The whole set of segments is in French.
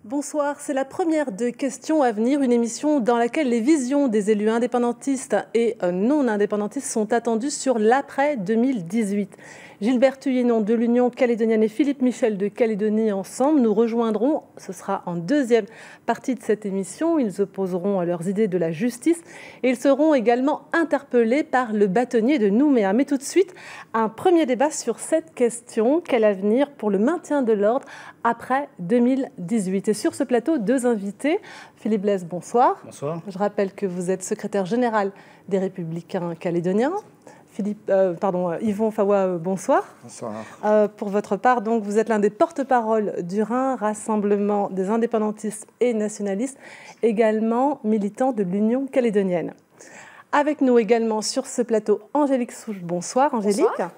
Bonsoir, c'est la première de Questions à venir, une émission dans laquelle les visions des élus indépendantistes et non indépendantistes sont attendues sur l'après 2018. Gilbert Thuyennon de l'Union calédonienne et Philippe Michel de Calédonie ensemble nous rejoindront. Ce sera en deuxième partie de cette émission. Ils opposeront leurs idées de la justice et ils seront également interpellés par le bâtonnier de Nouméa. Mais tout de suite, un premier débat sur cette question. Quel avenir pour le maintien de l'ordre après 2018? Et sur ce plateau, deux invités. Philippe Blaise, bonsoir. Bonsoir. Je rappelle que vous êtes secrétaire général des Républicains calédoniens. Yvon Fawa, bonsoir. Bonsoir. Pour votre part, donc, vous êtes l'un des porte-parole du RIN, Rassemblement des indépendantistes et nationalistes, également militant de l'Union calédonienne. Avec nous également sur ce plateau, Angélique Souche. Bonsoir, Angélique. Bonsoir.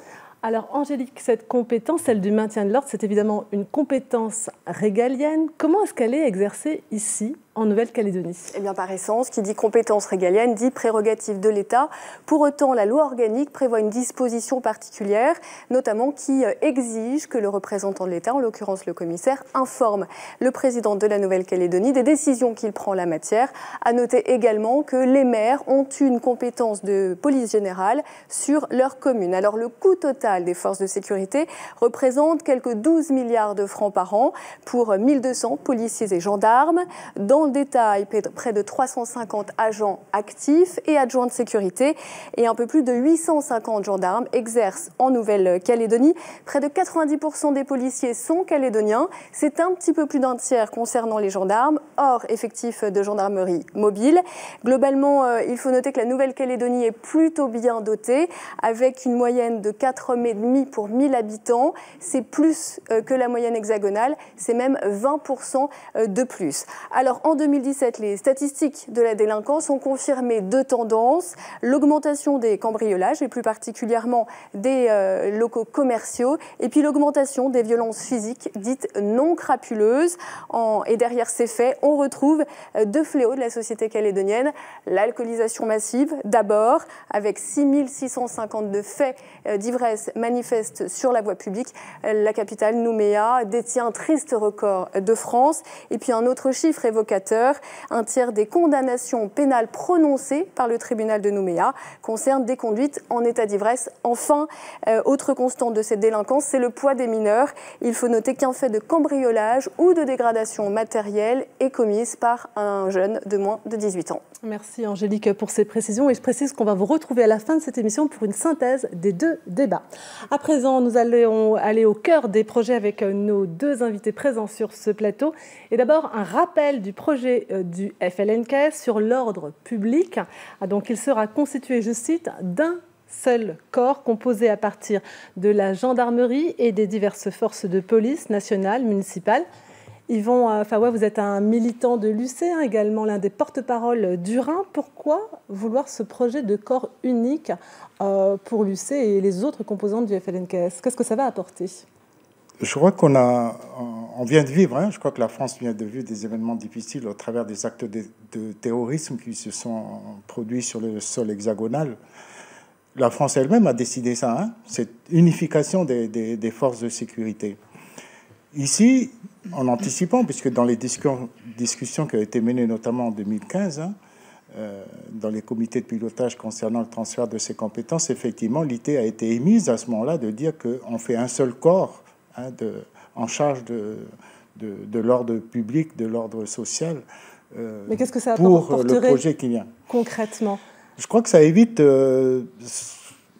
Alors, Angélique, cette compétence, celle du maintien de l'ordre, c'est évidemment une compétence régalienne. Comment est-ce qu'elle est exercée ici, en Nouvelle-Calédonie? Eh bien, par essence, qui dit compétence régalienne dit prérogative de l'État. Pour autant, la loi organique prévoit une disposition particulière, notamment qui exige que le représentant de l'État, en l'occurrence le commissaire, informe le président de la Nouvelle-Calédonie des décisions qu'il prend en la matière. À noter également que les maires ont une compétence de police générale sur leur commune. Alors, le coût total des forces de sécurité représente quelques 12 milliards de francs par an pour 1200 policiers et gendarmes. Dans le détail, près de 350 agents actifs et adjoints de sécurité et un peu plus de 850 gendarmes exercent en Nouvelle-Calédonie. Près de 90% des policiers sont calédoniens. C'est un petit peu plus d'un tiers concernant les gendarmes, hors effectif de gendarmerie mobile. Globalement, il faut noter que la Nouvelle-Calédonie est plutôt bien dotée, avec une moyenne de 4,5 pour 1000 habitants. C'est plus que la moyenne hexagonale, c'est même 20% de plus. Alors, en 2017, les statistiques de la délinquance ont confirmé deux tendances. L'augmentation des cambriolages, et plus particulièrement des locaux commerciaux, et puis l'augmentation des violences physiques dites non crapuleuses. Et derrière ces faits, on retrouve deux fléaux de la société calédonienne. L'alcoolisation massive, d'abord, avec 6652 faits d'ivresse manifestes sur la voie publique. La capitale, Nouméa, détient un triste record de France. Et puis un autre chiffre évocateur, un tiers des condamnations pénales prononcées par le tribunal de Nouméa concernent des conduites en état d'ivresse. Enfin, autre constante de cette délinquance, c'est le poids des mineurs. Il faut noter qu'un fait de cambriolage ou de dégradation matérielle est commise par un jeune de moins de 18 ans. Merci Angélique pour ces précisions et je précise qu'on va vous retrouver à la fin de cette émission pour une synthèse des deux débats. À présent, nous allons aller au cœur des projets avec nos deux invités présents sur ce plateau. Et d'abord, un rappel du projet du FLNKS sur l'ordre public. Donc, il sera constitué, je cite, d'un seul corps composé à partir de la gendarmerie et des diverses forces de police nationales, municipales. Yvon Fawa, vous êtes un militant de l'UC, également l'un des porte-parole du RIN. Pourquoi vouloir ce projet de corps unique pour l'UC et les autres composantes du FLNKS? Qu'est-ce que ça va apporter? Je crois on vient de vivre, je crois que la France vient de vivre des événements difficiles au travers des actes de terrorisme qui se sont produits sur le sol hexagonal. La France elle-même a décidé ça, cette unification des forces de sécurité. Ici, en anticipant, puisque dans les discussions qui ont été menées notamment en 2015, dans les comités de pilotage concernant le transfert de ces compétences, effectivement, l'idée a été émise à ce moment-là de dire qu'on fait un seul corps en charge de l'ordre public, de l'ordre social, mais qu'est-ce que ça pour le projet qui vient. Concrètement, je crois que ça évite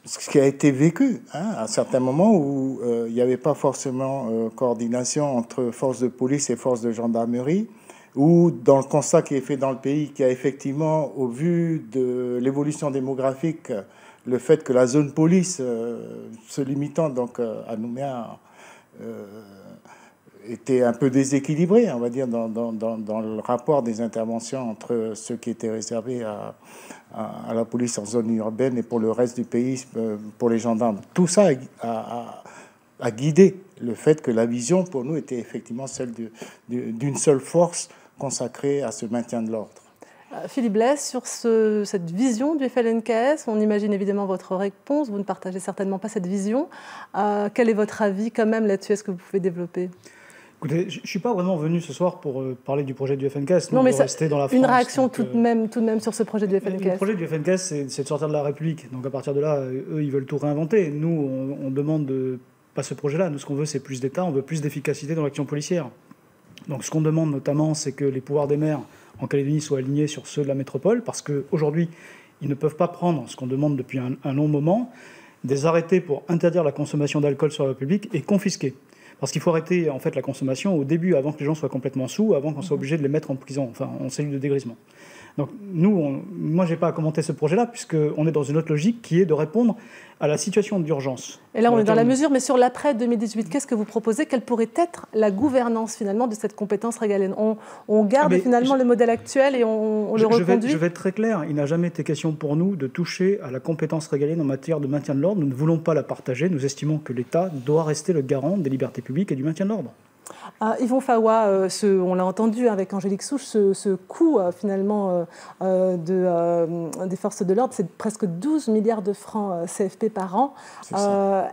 ce qui a été vécu à certains moments où il n'y avait pas forcément coordination entre forces de police et forces de gendarmerie, ou dans le constat qui est fait dans le pays, qui a effectivement, au vu de l'évolution démographique, le fait que la zone police, se limitant donc à Nouméa, était un peu déséquilibré, on va dire, dans le rapport des interventions entre ceux qui étaient réservés à la police en zone urbaine et pour le reste du pays, pour les gendarmes. Tout ça a guidé le fait que la vision, pour nous, était effectivement celle d'une seule force consacrée à ce maintien de l'ordre. Philippe Blaise, sur cette vision du FLNKS, on imagine évidemment votre réponse, vous ne partagez certainement pas cette vision. Quel est votre avis quand même là-dessus? Est-ce que vous pouvez développer? Écoutez, je ne suis pas vraiment venu ce soir pour parler du projet du FNKS. Non, mais rester dans la France, une réaction tout de même sur ce projet du FNKS. Le projet du FNKS, c'est de sortir de la République. Donc à partir de là, eux, ils veulent tout réinventer. Nous, on demande pas ce projet-là. Nous, ce qu'on veut, c'est plus d'État, on veut plus d'efficacité dans l'action policière. Donc ce qu'on demande notamment, c'est que les pouvoirs des maires en Calédonie soient alignés sur ceux de la métropole, parce qu'aujourd'hui, ils ne peuvent pas prendre, ce qu'on demande depuis un long moment, des arrêtés pour interdire la consommation d'alcool sur la voie publique et confisquer. Parce qu'il faut arrêter en fait la consommation au début, avant que les gens soient complètement sous, avant qu'on soit obligé de les mettre en prison, enfin en cellule de dégrisement. Donc moi, je n'ai pas à commenter ce projet-là, puisqu'on est dans une autre logique qui est de répondre à la situation d'urgence. Et là, on est dans la mesure, mais sur l'après 2018, qu'est-ce que vous proposez? Quelle pourrait être la gouvernance finalement de cette compétence régalienne? On garde finalement le modèle actuel et on le reconduit? Je vais être très clair, il n'a jamais été question pour nous de toucher à la compétence régalienne en matière de maintien de l'ordre. Nous ne voulons pas la partager, nous estimons que l'État doit rester le garant des libertés publiques et du maintien de l'ordre. Yvon Fawa, on l'a entendu avec Angélique Souche, ce coût finalement des forces de l'ordre, c'est presque 12 milliards de francs CFP par an.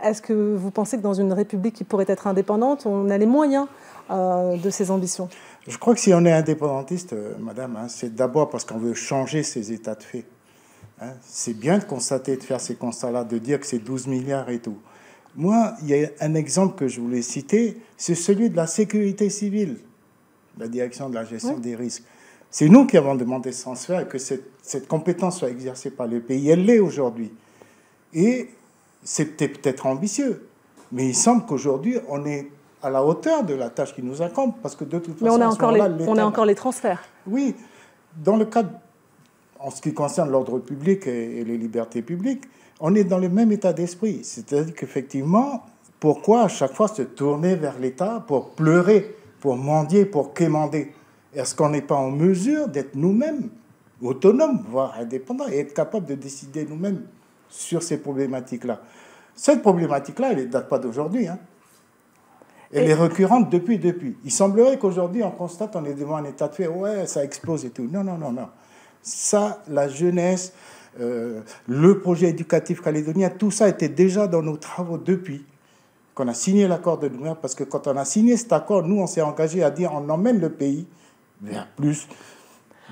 Est-ce que vous pensez que dans une République qui pourrait être indépendante, on a les moyens de ces ambitions? Je crois que si on est indépendantiste, madame, c'est d'abord parce qu'on veut changer ces états de fait. C'est bien de constater, de faire ces constats-là, de dire que c'est 12 milliards et tout. Moi, il y a un exemple que je voulais citer, c'est celui de la sécurité civile, la direction de la gestion des risques. C'est nous qui avons demandé ce transfert et que cette compétence soit exercée par le pays. Elle l'est aujourd'hui. Et c'était peut-être ambitieux, mais il semble qu'aujourd'hui, on est à la hauteur de la tâche qui nous incombe, parce que de toute façon, on a encore les transferts. Oui, dans le cadre, en ce qui concerne l'ordre public et les libertés publiques, on est dans le même état d'esprit. C'est-à-dire qu'effectivement, pourquoi à chaque fois se tourner vers l'État pour pleurer, pour mendier, pour quémander? Est-ce qu'on n'est pas en mesure d'être nous-mêmes autonomes, voire indépendants, et être capable de décider nous-mêmes sur ces problématiques-là? Cette problématique-là, elle ne date pas d'aujourd'hui. Elle est récurrente depuis. Il semblerait qu'aujourd'hui, on constate, on est devant un état de fait, ouais, ça explose et tout. Non. Ça, la jeunesse... le projet éducatif calédonien, tout ça était déjà dans nos travaux depuis qu'on a signé l'accord de Nouméa, parce que quand on a signé cet accord, nous, on s'est engagé à dire on emmène le pays vers plus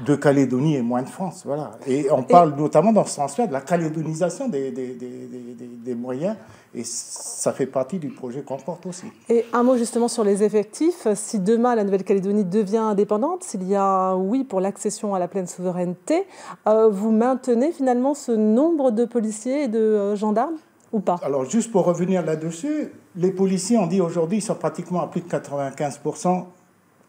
de Calédonie et moins de France. Voilà. Et on parle notamment dans ce transfert de la calédonisation des moyens, et ça fait partie du projet qu'on porte aussi. Et un mot justement sur les effectifs. Si demain la Nouvelle-Calédonie devient indépendante, s'il y a un oui pour l'accession à la pleine souveraineté, vous maintenez finalement ce nombre de policiers et de gendarmes ou pas? Alors juste pour revenir là-dessus, les policiers, on dit aujourd'hui, ils sont pratiquement à plus de 95%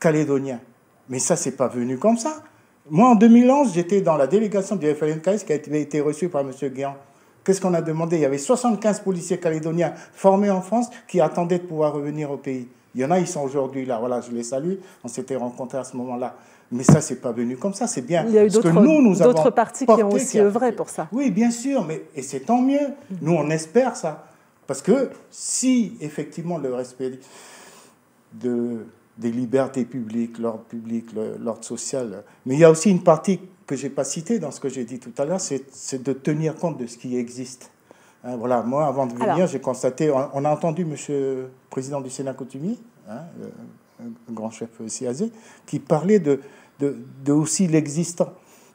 calédoniens. Mais ça, c'est pas venu comme ça. Moi, en 2011, j'étais dans la délégation du FLNKS qui avait été reçue par M. Guéant. Qu'est-ce qu'on a demandé? Il y avait 75 policiers calédoniens formés en France qui attendaient de pouvoir revenir au pays. Il y en a, ils sont aujourd'hui là. Voilà, je les salue. On s'était rencontrés à ce moment-là. Mais ça, c'est pas venu comme ça. C'est bien. Il y a eu d'autres partis qui ont aussi œuvré pour ça. Oui, bien sûr. Et c'est tant mieux. Nous, on espère ça. Parce que si, effectivement, le respect des libertés publiques, l'ordre social. Mais il y a aussi une partie que je n'ai pas citée dans ce que j'ai dit tout à l'heure, c'est de tenir compte de ce qui existe. Voilà, moi, avant de venir, j'ai constaté, on a entendu M. le président du Sénat coutumier, le grand chef Siazé, qui parlait de aussi l'existant,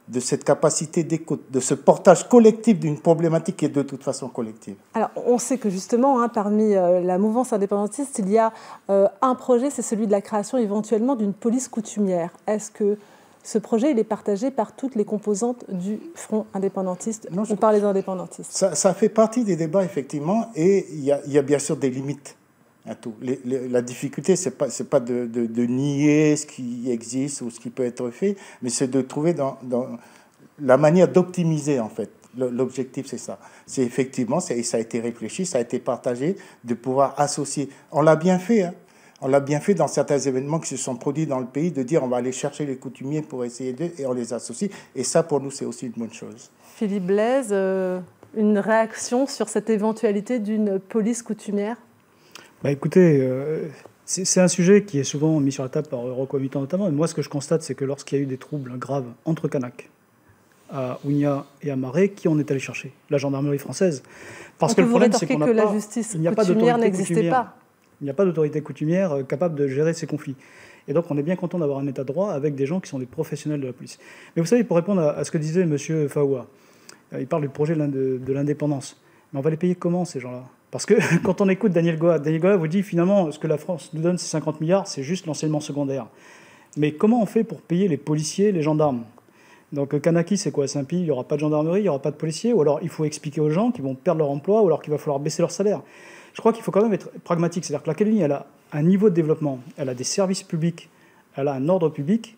de cette capacité d'écoute, de ce portage collectif d'une problématique qui est de toute façon collective. Alors, on sait que justement, parmi la mouvance indépendantiste, il y a un projet, c'est celui de la création éventuellement d'une police coutumière. Est-ce que ce projet, il est partagé par toutes les composantes du front indépendantiste ou par les indépendantistes? Ça fait partie des débats, effectivement, et il y a bien sûr des limites à tout. La difficulté, c'est pas de nier ce qui existe ou ce qui peut être fait, mais c'est de trouver dans la manière d'optimiser, en fait. L'objectif, c'est ça. C'est effectivement, ça a été réfléchi, ça a été partagé, de pouvoir associer. On l'a bien fait, On l'a bien fait dans certains événements qui se sont produits dans le pays, de dire on va aller chercher les coutumiers pour essayer d'eux, et on les associe. Et ça, pour nous, c'est aussi une bonne chose. Philippe Blaise, une réaction sur cette éventualité d'une police coutumière? Écoutez, C'est un sujet qui est souvent mis sur la table par Rocco Habitant notamment. Et moi, ce que je constate, c'est que lorsqu'il y a eu des troubles graves entre Kanaks, à Ounia et à Marais, qui on est allé chercher? La gendarmerie française. Parce que le problème, c'est qu'on n'a pas... la justice coutumière n'existait pas. Il n'y a pas d'autorité coutumière capable de gérer ces conflits. Et donc, on est bien content d'avoir un état de droit avec des gens qui sont des professionnels de la police. Mais vous savez, pour répondre à ce que disait M. Faoua, il parle du projet de l'indépendance. Mais on va les payer comment, ces gens-là? Parce que quand on écoute Daniel Goa vous dit finalement, ce que la France nous donne, c'est 50 milliards, c'est juste l'enseignement secondaire. Mais comment on fait pour payer les policiers, les gendarmes? Donc Kanaki, c'est quoi? C'est un pays, il n'y aura pas de gendarmerie, il n'y aura pas de policiers, ou alors il faut expliquer aux gens qu'ils vont perdre leur emploi, ou alors qu'il va falloir baisser leur salaire. Je crois qu'il faut quand même être pragmatique. C'est-à-dire que la Calédonie, elle a un niveau de développement, elle a des services publics, elle a un ordre public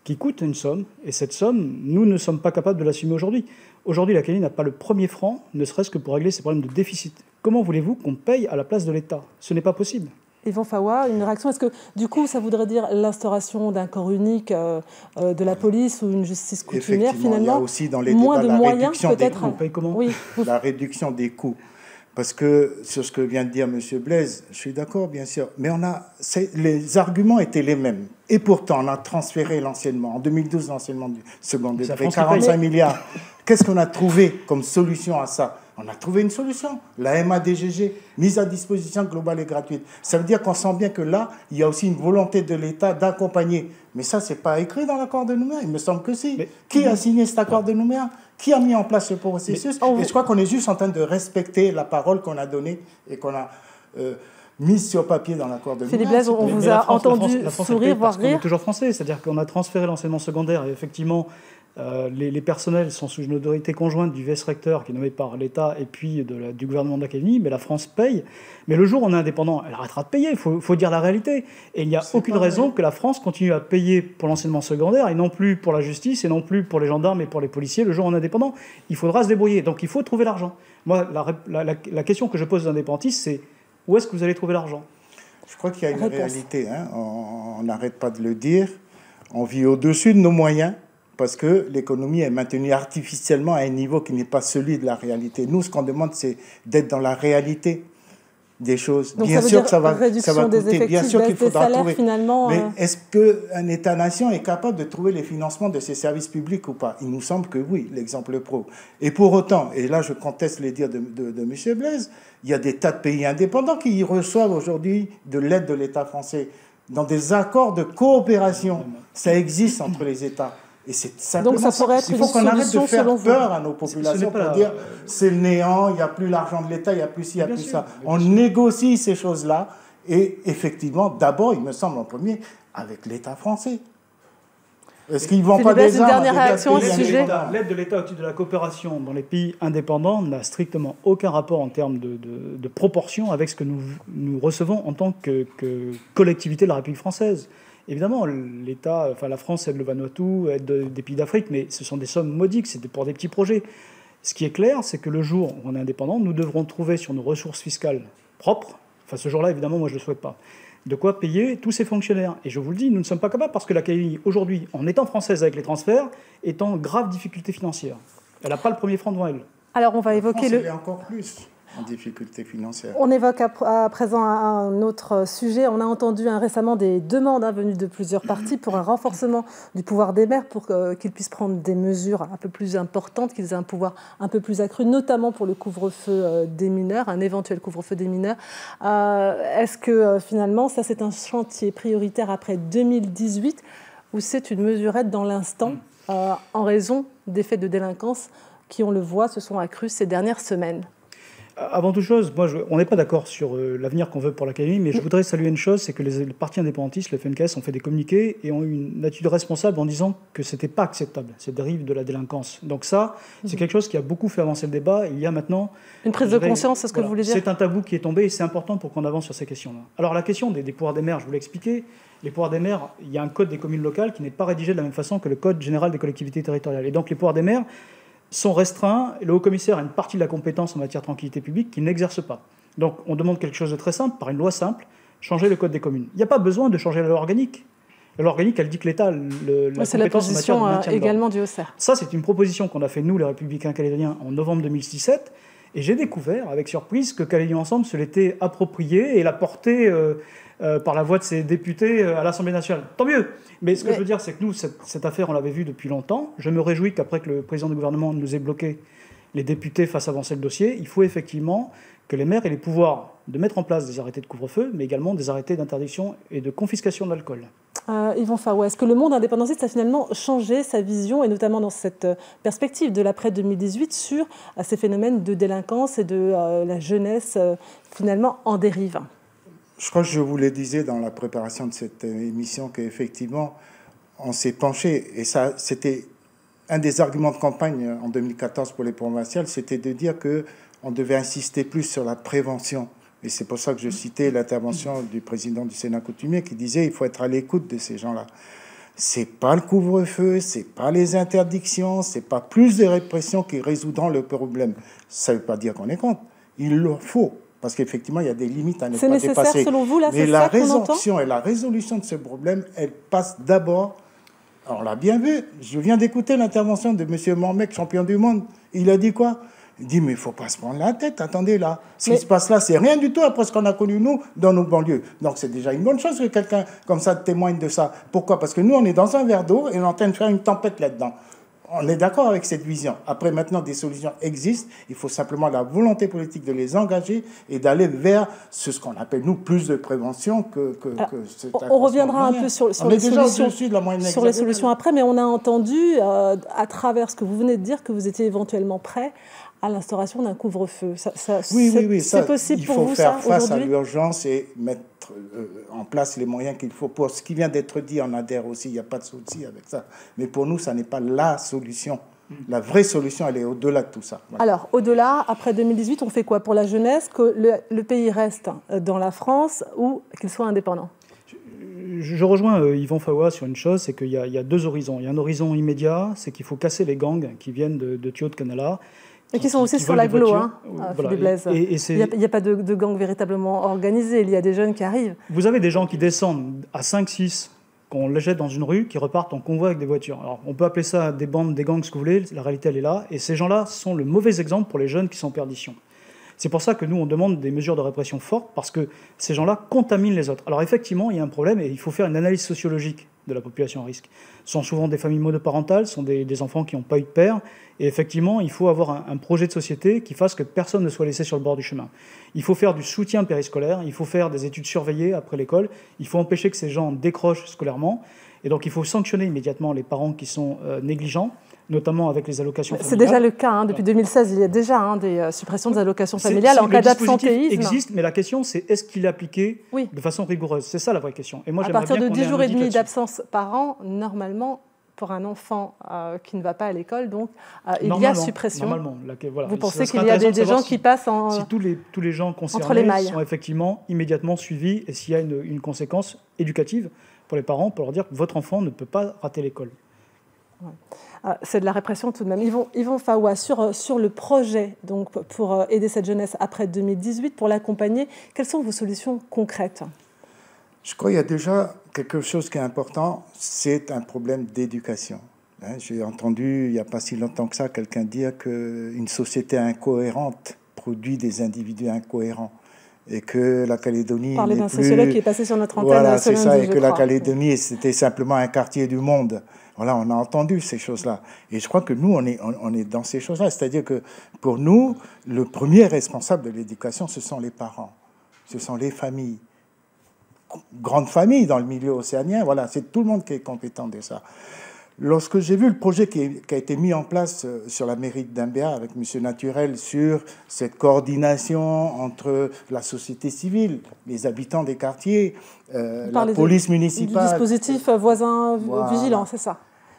qui coûte une somme, et cette somme, nous ne sommes pas capables de l'assumer aujourd'hui. Aujourd'hui, la Calédonie n'a pas le premier franc, ne serait-ce que pour régler ses problèmes de déficit. Comment voulez-vous qu'on paye à la place de l'État? Ce n'est pas possible. Yvan Faoua, une réaction? Est-ce que, du coup, ça voudrait dire l'instauration d'un corps unique de la police ou une justice coutumière, finalement? Il y a aussi dans les moins débats de la moyens, réduction des coûts. On paye comment? Oui. La réduction des coûts. Parce que, sur ce que vient de dire M. Blaise, je suis d'accord, bien sûr, mais les arguments étaient les mêmes. Et pourtant, on a transféré l'enseignement. En 2012, l'enseignement du second degré, 45 milliards. Qu'est-ce qu'on a trouvé comme solution à ça? On a trouvé une solution. La MADGG, mise à disposition globale et gratuite. Ça veut dire qu'on sent bien que là, il y a aussi une volonté de l'État d'accompagner. Mais ça, ce n'est pas écrit dans l'accord de Nouméa. Il me semble que si. Qui a signé cet accord de Nouméa? Qui a mis en place ce processus? Et je crois qu'on est juste en train de respecter la parole qu'on a donnée et qu'on a mise sur papier dans l'accord de Nouméa. Philippe Blaise, on vous a entendu sourire, voire rire. On est toujours français, c'est-à-dire qu'on a transféré l'enseignement secondaire et effectivement, les personnels sont sous une autorité conjointe du vice-recteur qui est nommé par l'État et puis du gouvernement de la Calédonie, mais la France paye. Mais le jour où on est indépendant, elle arrêtera de payer, il faut dire la réalité. Et il n'y a aucune raison que la France continue à payer pour l'enseignement secondaire et non plus pour la justice et non plus pour les gendarmes et pour les policiers le jour où on est indépendant. Il faudra se débrouiller, donc il faut trouver l'argent. Moi, la question que je pose aux indépendantistes, c'est où est-ce que vous allez trouver l'argent? Je crois qu'il y a une réalité, hein. On n'arrête pas de le dire. On vit au-dessus de nos moyens, parce que l'économie est maintenue artificiellement à un niveau qui n'est pas celui de la réalité. Nous, ce qu'on demande, c'est d'être dans la réalité des choses. Donc bien ça sûr que ça va coûter, bien sûr qu'il faudra trouver. Finalement, mais est-ce qu'un État-nation est capable de trouver les financements de ses services publics ou pas? Il nous semble que oui, l'exemple pro. Et pour autant, et là je conteste les dires de M. Blaise, il y a des tas de pays indépendants qui reçoivent aujourd'hui de l'aide de l'État français dans des accords de coopération. Ça existe entre les États. Et c'est simplement donc ça pourrait être il faut qu'on arrête de faire peur à nos Ce populations pour dire c'est le néant, il n'y a plus l'argent de l'État, il n'y a plus ci, il n'y a plus ça. On négocie ces choses-là et effectivement, d'abord, il me semble en premier, avec l'État français. Est-ce qu'ils ne vont pas des armes? Une dernière réaction à ce sujet. L'aide de l'État au titre de la coopération dans les pays indépendants n'a strictement aucun rapport en termes de proportion avec ce que nous recevons en tant que collectivité de la République française. Évidemment, l'État, enfin la France aide le Vanuatu, aide des pays d'Afrique, mais ce sont des sommes modiques, c'est pour des petits projets. Ce qui est clair, c'est que le jour où on est indépendant, nous devrons trouver sur nos ressources fiscales propres, enfin ce jour-là, évidemment, moi je ne le souhaite pas, de quoi payer tous ces fonctionnaires. Et je vous le dis, nous ne sommes pas capables parce que la Calédonie, aujourd'hui, en étant française avec les transferts, est en grave difficulté financière. Elle n'a pas le premier franc devant elle. Alors on va évoquer le... encore plus en difficulté financière. On évoque à présent un autre sujet. On a entendu récemment des demandes venues de plusieurs parties pour un renforcement du pouvoir des maires pour qu'ils puissent prendre des mesures un peu plus importantes, qu'ils aient un pouvoir un peu plus accru, notamment pour le couvre-feu des mineurs, un éventuel couvre-feu des mineurs. Est-ce que finalement, ça c'est un chantier prioritaire après 2018 ou c'est une mesurette dans l'instant en raison des faits de délinquance qui, on le voit, se sont accrus ces dernières semaines? Avant toute chose, on n'est pas d'accord sur l'avenir qu'on veut pour la Calédonie, mais je voudrais saluer une chose, c'est que les partis indépendantistes, le FNKS, ont fait des communiqués et ont eu une attitude responsable en disant que ce n'était pas acceptable, cette dérive de la délinquance. Donc ça, c'est quelque chose qui a beaucoup fait avancer le débat. Il y a maintenant... Une prise de conscience, c'est ce que vous voulez dire? C'est un tabou qui est tombé et c'est important pour qu'on avance sur ces questions-là. Alors la question des pouvoirs des maires, je vous l'ai expliqué. Les pouvoirs des maires, il y a un code des communes locales qui n'est pas rédigé de la même façon que le code général des collectivités territoriales. Et donc les pouvoirs des maires sont restreints, et le haut-commissaire a une partie de la compétence en matière de tranquillité publique qu'il n'exerce pas. Donc on demande quelque chose de très simple, par une loi simple, changer le code des communes. Il n'y a pas besoin de changer la loi organique. La loi organique, elle dit que l'État la c'est compétence en matière de maintien de également du Haut-Serre. Ça, c'est une proposition qu'on a fait, nous, les Républicains calédoniens, en novembre 2017, et j'ai découvert, avec surprise, que Calédonie Ensemble se l'était approprié et l'a porté par la voix de ses députés à l'Assemblée nationale. Tant mieux. Mais ce que je veux dire, c'est que nous, cette affaire, on l'avait vue depuis longtemps. Je me réjouis qu'après que le président du gouvernement nous ait bloqué, les députés fassent avancer le dossier. Il faut effectivement que les maires aient les pouvoirs de mettre en place des arrêtés de couvre-feu, mais également des arrêtés d'interdiction et de confiscation de l'alcool. Yvan Faoua, est-ce que le monde indépendantiste a finalement changé sa vision, et notamment dans cette perspective de l'après-2018, sur ces phénomènes de délinquance et de la jeunesse finalement en dérive? Je crois que je vous le disais dans la préparation de cette émission qu'effectivement, on s'est penché, et ça, c'était un des arguments de campagne en 2014 pour les provinciales, c'était de dire qu'on devait insister plus sur la prévention. Et c'est pour ça que je citais l'intervention du président du Sénat coutumier qui disait qu'il faut être à l'écoute de ces gens-là. C'est pas le couvre-feu, c'est pas les interdictions, c'est pas plus de répression qui résoudront le problème. Ça ne veut pas dire qu'on est contre. Il le faut. Parce qu'effectivement, il y a des limites à ne pas dépasser. C'est nécessaire, selon vous, là, mais la résorption et la résolution de ce problème, elle passe d'abord... On l'a bien vu. Je viens d'écouter l'intervention de M. Mohamed, champion du monde. Il a dit quoi? Il dit, mais il ne faut pas se prendre la tête. Attendez, là, ce qui se passe là, c'est rien du tout après ce qu'on a connu, nous, dans nos banlieues. Donc, c'est déjà une bonne chose que quelqu'un comme ça témoigne de ça. Pourquoi? Parce que nous, on est dans un verre d'eau et on est en train de faire une tempête là-dedans. On est d'accord avec cette vision. Après, maintenant, des solutions existent. Il faut simplement la volonté politique de les engager et d'aller vers ce qu'on appelle, nous, plus de prévention que on reviendra un peu sur les solutions après, mais on a entendu, à travers ce que vous venez de dire, que vous étiez éventuellement prêt à l'instauration d'un couvre-feu. Oui, c'est possible pour vous, ça, aujourd'hui? Il faut faire face à l'urgence et mettre en place les moyens qu'il faut. Pour ce qui vient d'être dit, on adhère aussi, il n'y a pas de souci avec ça. Mais pour nous, ça n'est pas la solution. La vraie solution, elle est au-delà de tout ça. Voilà. Alors, au-delà, après 2018, on fait quoi pour la jeunesse? Que le pays reste dans la France ou qu'il soit indépendant? Je rejoins Yvan Faoua sur une chose, c'est qu'il y a deux horizons. Il y a un horizon immédiat, c'est qu'il faut casser les gangs qui viennent de tuyaux de Canala. Et qui sont aussi sur l'agglo, Philippe Blaise. Il n'y a pas de gang véritablement organisé, il y a des jeunes qui arrivent. Vous avez des gens qui descendent à 5-6, qu'on les jette dans une rue, qui repartent en convoi avec des voitures. Alors, on peut appeler ça des bandes, des gangs, ce que vous voulez, la réalité, elle est là. Et ces gens-là sont le mauvais exemple pour les jeunes qui sont en perdition. C'est pour ça que nous, on demande des mesures de répression fortes, parce que ces gens-là contaminent les autres. Alors effectivement, il y a un problème, et il faut faire une analyse sociologique de la population à risque. Ce sont souvent des familles monoparentales, ce sont des enfants qui n'ont pas eu de père, et effectivement, il faut avoir un projet de société qui fasse que personne ne soit laissé sur le bord du chemin. Il faut faire du soutien périscolaire, il faut faire des études surveillées après l'école, il faut empêcher que ces gens décrochent scolairement, et donc il faut sanctionner immédiatement les parents qui sont négligents, notamment avec les allocations familiales. C'est déjà le cas. Depuis 2016, il y a déjà des suppressions des allocations familiales en cas d'absentéisme. Le dispositif existe, mais la question, c'est est-ce qu'il est appliqué de façon rigoureuse? C'est ça la vraie question. Et moi, à partir de 10 jours et demi d'absence par an, normalement, pour un enfant qui ne va pas à l'école, donc il y a suppression. Normalement. Vous pensez qu'il y a des gens qui passent si tous les gens concernés sont effectivement immédiatement suivis et s'il y a une conséquence éducative pour les parents, pour leur dire que votre enfant ne peut pas rater l'école. Ouais. C'est de la répression tout de même. Yvan Faoua, sur le projet donc, pour aider cette jeunesse après 2018, pour l'accompagner, quelles sont vos solutions concrètes? Je crois qu'il y a déjà quelque chose qui est important, c'est un problème d'éducation. J'ai entendu, il n'y a pas si longtemps que ça, quelqu'un dire qu'une société incohérente produit des individus incohérents. Et que la Calédonie... Parler d'un sociologue qui est passé sur notre antenne. Voilà, c'est ça, et que la Calédonie, c'était simplement un quartier du monde. Voilà, on a entendu ces choses-là. Et je crois que nous, on est dans ces choses-là. C'est-à-dire que pour nous, le premier responsable de l'éducation, ce sont les parents. Ce sont les familles. Grande famille dans le milieu océanien, voilà, c'est tout le monde qui est compétent de ça. Lorsque j'ai vu le projet qui a été mis en place sur la mairie de Doumbéa avec M. Naturel sur cette coordination entre la société civile, les habitants des quartiers, la police municipale... Du dispositif voisin vigilant, c'est ça.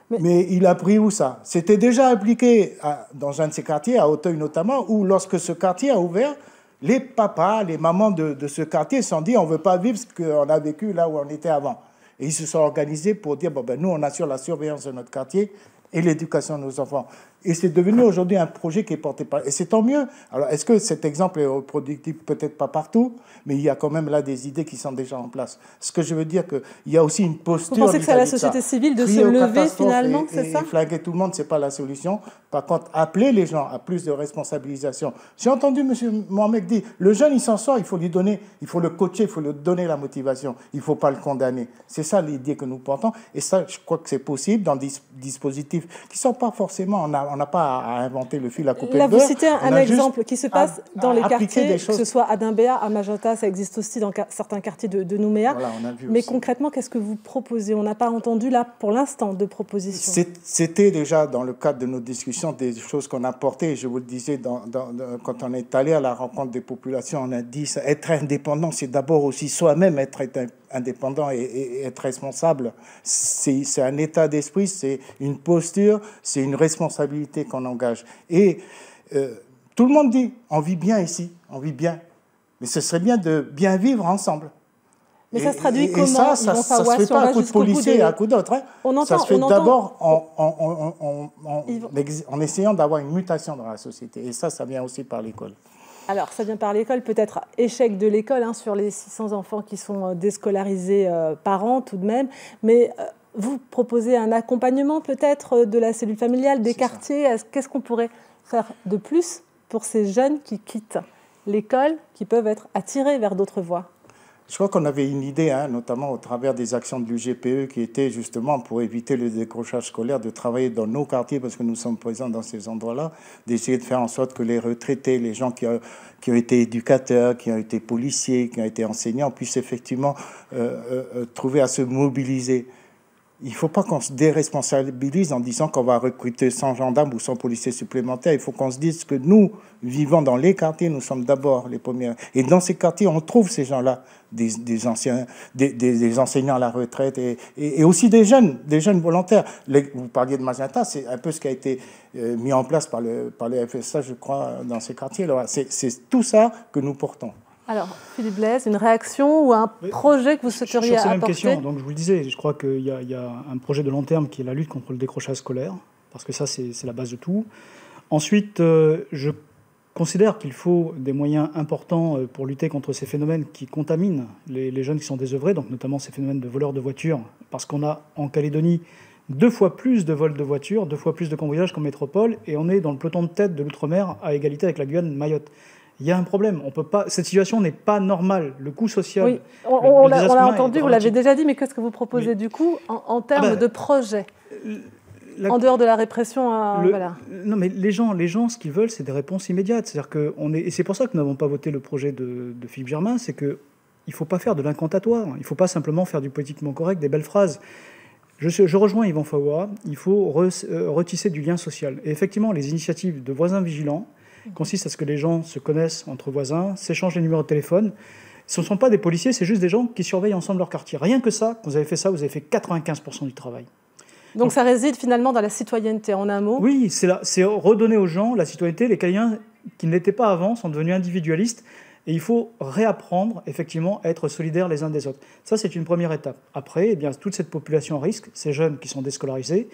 Mais il a pris où ça? C'était déjà appliqué dans un de ces quartiers, à Auteuil notamment, où lorsque ce quartier a ouvert, les papas, les mamans de ce quartier se sont dit on ne veut pas vivre ce qu'on a vécu là où on était avant. Et ils se sont organisés pour dire, nous, on assure la surveillance de notre quartier et l'éducation de nos enfants. Et c'est devenu aujourd'hui un projet qui est porté par... Et c'est tant mieux. Alors, est-ce que cet exemple est reproductible? Peut-être pas partout, mais il y a quand même là des idées qui sont déjà en place. Ce que je veux dire, qu'il y a aussi une posture... Vous pensez que c'est à la société civile de se lever finalement, c'est ça? Et flaguer tout le monde, ce n'est pas la solution. Par contre, appeler les gens à plus de responsabilisation. J'ai entendu M. Mohamed dire, le jeune, il s'en sort, il faut lui donner, il faut le coacher, il faut lui donner la motivation. Il ne faut pas le condamner. C'est ça l'idée que nous portons. Et ça, je crois que c'est possible dans des dispositifs qui ne sont pas forcément... On n'a pas à inventer le fil à couper Là, le beurre. Vous citez un exemple qui se passe dans les quartiers, que ce soit à Dimbéa, à Magenta, ça existe aussi dans certains quartiers de Nouméa. Voilà, on a vu mais aussi. Concrètement, qu'est-ce que vous proposez? On n'a pas entendu là, pour l'instant, de propositions. C'était déjà dans le cadre de nos discussions des choses qu'on a portées. Je vous le disais, quand on est allé à la rencontre des populations, on a dit être indépendant, c'est d'abord aussi soi-même être indépendant et être responsable. C'est un état d'esprit, c'est une posture, c'est une responsabilité qu'on engage. Et tout le monde dit, on vit bien ici, on vit bien. Mais ce serait bien de bien vivre ensemble. Mais ça se traduit comment? Ça ne se fait pas à coup de policiers et à coup d'autres. Ça se fait d'abord en essayant d'avoir une mutation dans la société. Et ça vient aussi par l'école. Alors, ça vient par l'école, peut-être échec de l'école sur les 600 enfants qui sont déscolarisés par an tout de même. Mais vous proposez un accompagnement peut-être de la cellule familiale, des quartiers. Qu'est-ce qu'on pourrait faire de plus pour ces jeunes qui quittent l'école, qui peuvent être attirés vers d'autres voies? Je crois qu'on avait une idée, notamment au travers des actions de l'UGPE, qui était justement pour éviter le décrochage scolaire, de travailler dans nos quartiers, parce que nous sommes présents dans ces endroits-là, d'essayer de faire en sorte que les retraités, les gens qui ont été éducateurs, qui ont été policiers, qui ont été enseignants, puissent effectivement trouver à se mobiliser. Il ne faut pas qu'on se déresponsabilise en disant qu'on va recruter 100 gendarmes ou 100 policiers supplémentaires. Il faut qu'on se dise que nous, vivant dans les quartiers, nous sommes d'abord les premiers. Et dans ces quartiers, on trouve ces gens-là, des enseignants à la retraite et aussi des jeunes volontaires. Vous parliez de Magenta, c'est un peu ce qui a été mis en place par le FSA, je crois, dans ces quartiers. C'est tout ça que nous portons. Alors, Philippe Blaise, une réaction ou un projet que vous souhaiteriez apporter? Sur ces mêmes questions, donc je vous le disais, je crois qu'il y a un projet de long terme qui est la lutte contre le décrochage scolaire, parce que ça, c'est la base de tout. Ensuite, je considère qu'il faut des moyens importants pour lutter contre ces phénomènes qui contaminent les jeunes qui sont désœuvrés, donc notamment ces phénomènes de voleurs de voitures, parce qu'on a en Calédonie 2 fois plus de vols de voitures, 2 fois plus de cambriolages qu'en métropole, et on est dans le peloton de tête de l'outre-mer à égalité avec la Guyane, Mayotte. Il y a un problème. On peut pas. Cette situation n'est pas normale. Le coût social. Oui, on l'a entendu, vous l'avez déjà dit, mais qu'est-ce que vous proposez du coup en termes de projet en dehors de la répression voilà. Non, mais les gens, ce qu'ils veulent, c'est des réponses immédiates. C'est-à-dire que et c'est pour ça que nous n'avons pas voté le projet de Philippe Germain, c'est qu'il ne faut pas faire de l'incantatoire. Il ne faut pas simplement faire du politiquement correct, des belles phrases. Je rejoins Yvan Fawa, il faut retisser du lien social. Et effectivement, les initiatives de voisins vigilants consiste à ce que les gens se connaissent entre voisins, s'échangent les numéros de téléphone. Ce ne sont pas des policiers, c'est juste des gens qui surveillent ensemble leur quartier. Rien que ça, quand vous avez fait ça, vous avez fait 95% du travail. Donc ça réside finalement dans la citoyenneté, en un mot? Oui, c'est redonner aux gens la citoyenneté. Les Calédoniens qui ne l'étaient pas avant sont devenus individualistes. Et il faut réapprendre, effectivement, à être solidaires les uns des autres. Ça, c'est une première étape. Après, eh bien, toute cette population à risque, ces jeunes qui sont déscolarisés,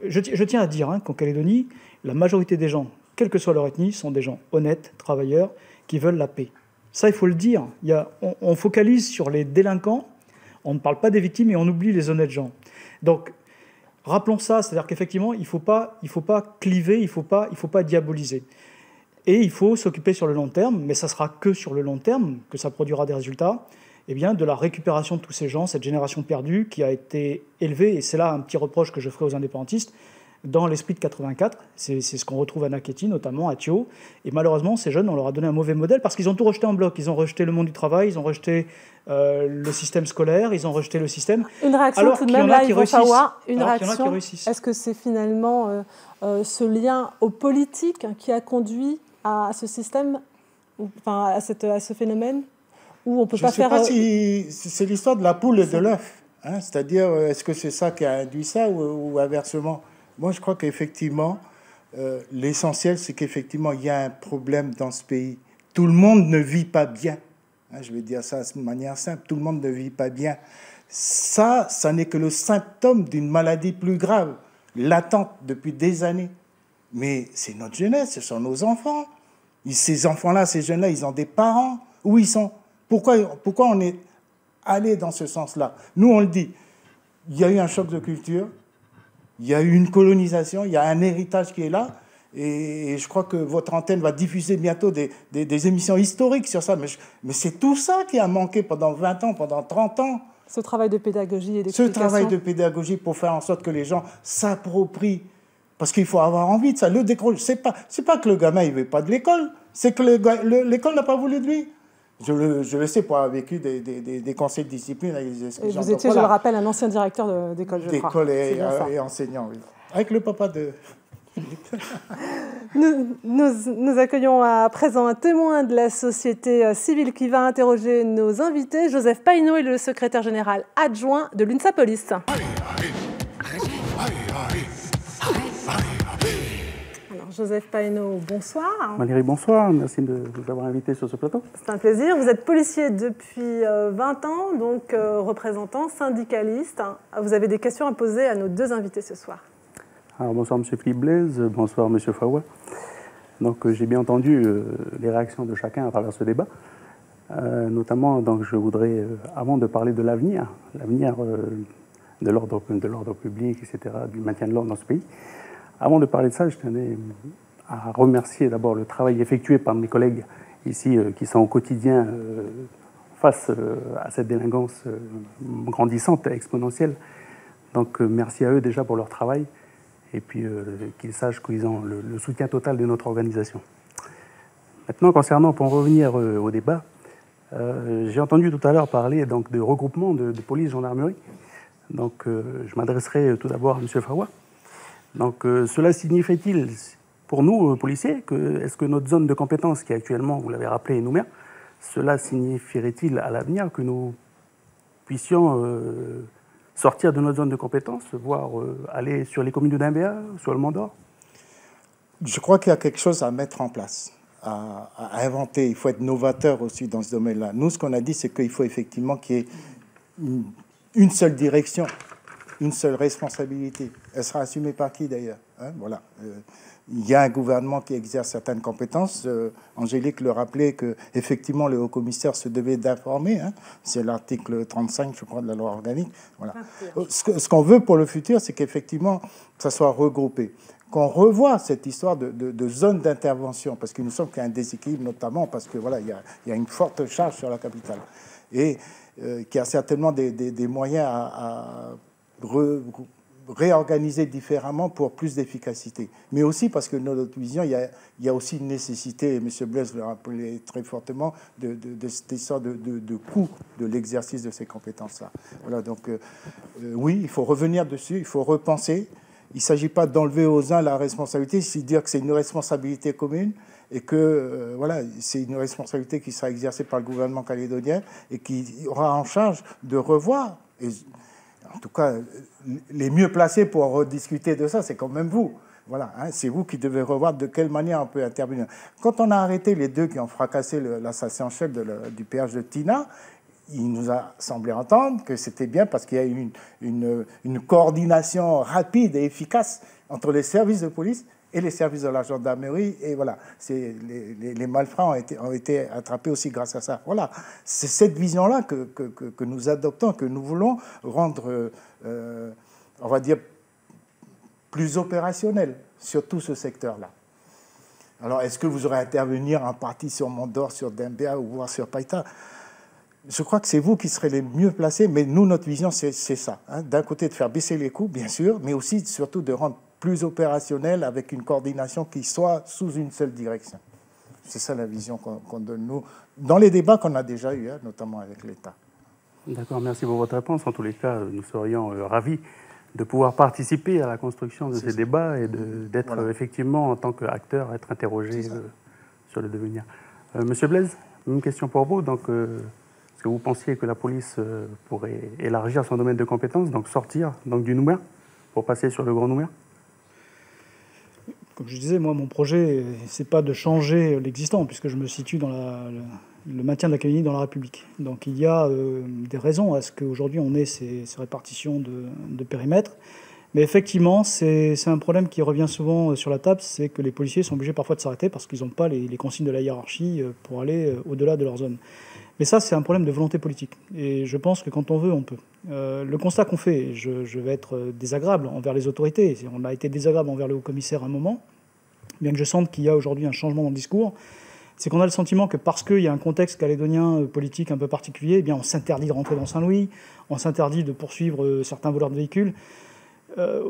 je tiens à dire qu'en Calédonie, la majorité des gens, quelle que soit leur ethnie, sont des gens honnêtes, travailleurs, qui veulent la paix. Ça, il faut le dire. On focalise sur les délinquants, on ne parle pas des victimes et on oublie les honnêtes gens. Donc, rappelons ça, c'est-à-dire qu'effectivement, il ne faut pas cliver, il ne faut pas diaboliser. Et il faut s'occuper sur le long terme, mais ça ne sera que sur le long terme que ça produira des résultats, de la récupération de tous ces gens, cette génération perdue qui a été élevée, et c'est là un petit reproche que je ferai aux indépendantistes, dans l'esprit de 84, c'est ce qu'on retrouve à Naketi, notamment à Thio. Et malheureusement, ces jeunes, on leur a donné un mauvais modèle parce qu'ils ont tout rejeté en bloc. Ils ont rejeté le monde du travail, ils ont rejeté le système scolaire, ils ont rejeté le système. Une réaction alors tout de même, là, il va falloir une réaction. Est-ce que c'est finalement ce lien au politique qui a conduit à ce système, enfin à ce phénomène, où on peut pas faire... Je ne sais pas si c'est l'histoire de la poule et de l'œuf. C'est-à-dire, est-ce que c'est ça qui a induit ça ou inversement? Moi, je crois qu'effectivement, l'essentiel, c'est qu'effectivement, il y a un problème dans ce pays. Tout le monde ne vit pas bien. Je vais dire ça de manière simple. Tout le monde ne vit pas bien. Ça n'est que le symptôme d'une maladie plus grave, latente depuis des années. Mais c'est notre jeunesse, ce sont nos enfants. Ces enfants-là, ces jeunes-là, ils ont des parents. Où ils sont? Pourquoi on est allé dans ce sens-là? Nous, on le dit, il y a eu un choc de culture, il y a eu une colonisation, il y a un héritage qui est là. Et je crois que votre antenne va diffuser bientôt des émissions historiques sur ça. Mais c'est tout ça qui a manqué pendant 20 ans, pendant 30 ans. Ce travail de pédagogie et d'explication. Ce travail de pédagogie pour faire en sorte que les gens s'approprient. Parce qu'il faut avoir envie de ça. Le décroche, c'est pas que le gamin il veut pas de l'école, c'est que l'école n'a pas voulu de lui. Je le sais pour avoir vécu des conseils de discipline. Avec et vous étiez, je le rappelle, un ancien directeur d'école, je crois. D'école et enseignant, oui. Avec le papa de... Nous accueillons à présent un témoin de la société civile qui va interroger nos invités. Joseph Païneau est le secrétaire général adjoint de l'UNSA Police. Alors, Joseph Païneau, bonsoir. Valérie, bonsoir. Merci de nous avoir invités sur ce plateau. C'est un plaisir. Vous êtes policier depuis 20 ans, donc représentant, syndicaliste. Vous avez des questions à poser à nos deux invités ce soir. Alors, bonsoir M. Philippe Blaise, bonsoir M. Fawa. Donc j'ai bien entendu les réactions de chacun à travers ce débat. Notamment, donc, je voudrais, avant de parler de l'avenir de l'ordre public, etc., du maintien de l'ordre dans ce pays, avant de parler de ça, je tenais à remercier d'abord le travail effectué par mes collègues ici qui sont au quotidien face à cette délinquance grandissante, exponentielle. Donc merci à eux déjà pour leur travail. Et puis qu'ils sachent qu'ils ont le soutien total de notre organisation. Maintenant, concernant, pour en revenir au débat, j'ai entendu tout à l'heure parler donc, de regroupement de police-gendarmerie. Donc je m'adresserai tout d'abord à M. Fawa. Donc cela signifie-t-il, pour nous, policiers, est-ce que notre zone de compétence, qui est actuellement, vous l'avez rappelé, est Nouméa, cela signifierait-il à l'avenir que nous puissions... sortir de notre zone de compétence, voire aller sur les communes de Dimbéa, sur le Mont-d'Or? Je crois qu'il y a quelque chose à mettre en place, à inventer. Il faut être novateur aussi dans ce domaine-là. Nous, ce qu'on a dit, c'est qu'il faut effectivement qu'il y ait une seule direction, une seule responsabilité. Elle sera assumée par qui, d'ailleurs, hein? Voilà. Il y a un gouvernement qui exerce certaines compétences. Angélique le rappelait qu'effectivement, le haut-commissaire se devait d'informer. Hein. C'est l'article 35, je crois, de la loi organique. Voilà. Ce qu'on veut pour le futur, c'est qu'effectivement, ça soit regroupé. Qu'on revoie cette histoire de zone d'intervention, parce qu'il nous semble qu'il y a un déséquilibre, notamment parce que voilà, il y a une forte charge sur la capitale. Et qu'il y a certainement des moyens à réorganiser différemment pour plus d'efficacité. Mais aussi parce que dans notre vision, il y a aussi une nécessité, et M. Blaise le rappelait très fortement, de cette histoire de coût de l'exercice de ces compétences-là. Voilà, donc oui, il faut revenir dessus, il faut repenser. Il ne s'agit pas d'enlever aux uns la responsabilité, c'est dire que c'est une responsabilité commune et que voilà, c'est une responsabilité qui sera exercée par le gouvernement calédonien et qui aura en charge de revoir. Et, en tout cas, les mieux placés pour rediscuter de ça, c'est quand même vous. Voilà, hein, c'est vous qui devez revoir de quelle manière on peut intervenir. Quand on a arrêté les deux qui ont fracassé l'assassin en chef du péage de Tina, il nous a semblé entendre que c'était bien parce qu'il y a eu une coordination rapide et efficace entre les services de police et les services de la gendarmerie. Et voilà, les malfrats ont été attrapés aussi grâce à ça. Voilà, c'est cette vision-là que nous adoptons, que nous voulons rendre, on va dire, plus opérationnel sur tout ce secteur-là. Alors, est-ce que vous aurez à intervenir en partie sur Mont-d'Or, sur Dimbéa ou voire sur Païta? Je crois que c'est vous qui serez les mieux placés, mais nous, notre vision, c'est ça. Hein. D'un côté, de faire baisser les coûts, bien sûr, mais aussi, surtout, de rendre plus opérationnel avec une coordination qui soit sous une seule direction. C'est ça la vision qu'on donne, nous, dans les débats qu'on a déjà eus, hein, notamment avec l'État. D'accord, merci pour votre réponse. En tous les cas, nous serions ravis de pouvoir participer à la construction de ces débats et d'être voilà, effectivement, en tant qu'acteur, être interrogé sur le devenir. Monsieur Blaise, une question pour vous. Donc, est-ce que vous pensiez que la police pourrait élargir son domaine de compétences, donc sortir donc, du Nouméa pour passer sur le Grand Nouméa? Comme je disais, moi, mon projet, c'est pas de changer l'existant, puisque je me situe dans le maintien de la Calédonie dans la République. Donc il y a des raisons à ce qu'aujourd'hui on ait ces répartitions de périmètres, Mais effectivement, c'est un problème qui revient souvent sur la table, c'est que les policiers sont obligés parfois de s'arrêter parce qu'ils n'ont pas les consignes de la hiérarchie pour aller au-delà de leur zone. Mais ça, c'est un problème de volonté politique. Et je pense que quand on veut, on peut. Le constat qu'on fait, je vais être désagréable envers les autorités. On a été désagréable envers le haut-commissaire à un moment, bien que je sente qu'il y a aujourd'hui un changement dans le discours. C'est qu'on a le sentiment que parce qu'il y a un contexte calédonien politique un peu particulier, eh bien on s'interdit de rentrer dans Saint-Louis, on s'interdit de poursuivre certains voleurs de véhicules.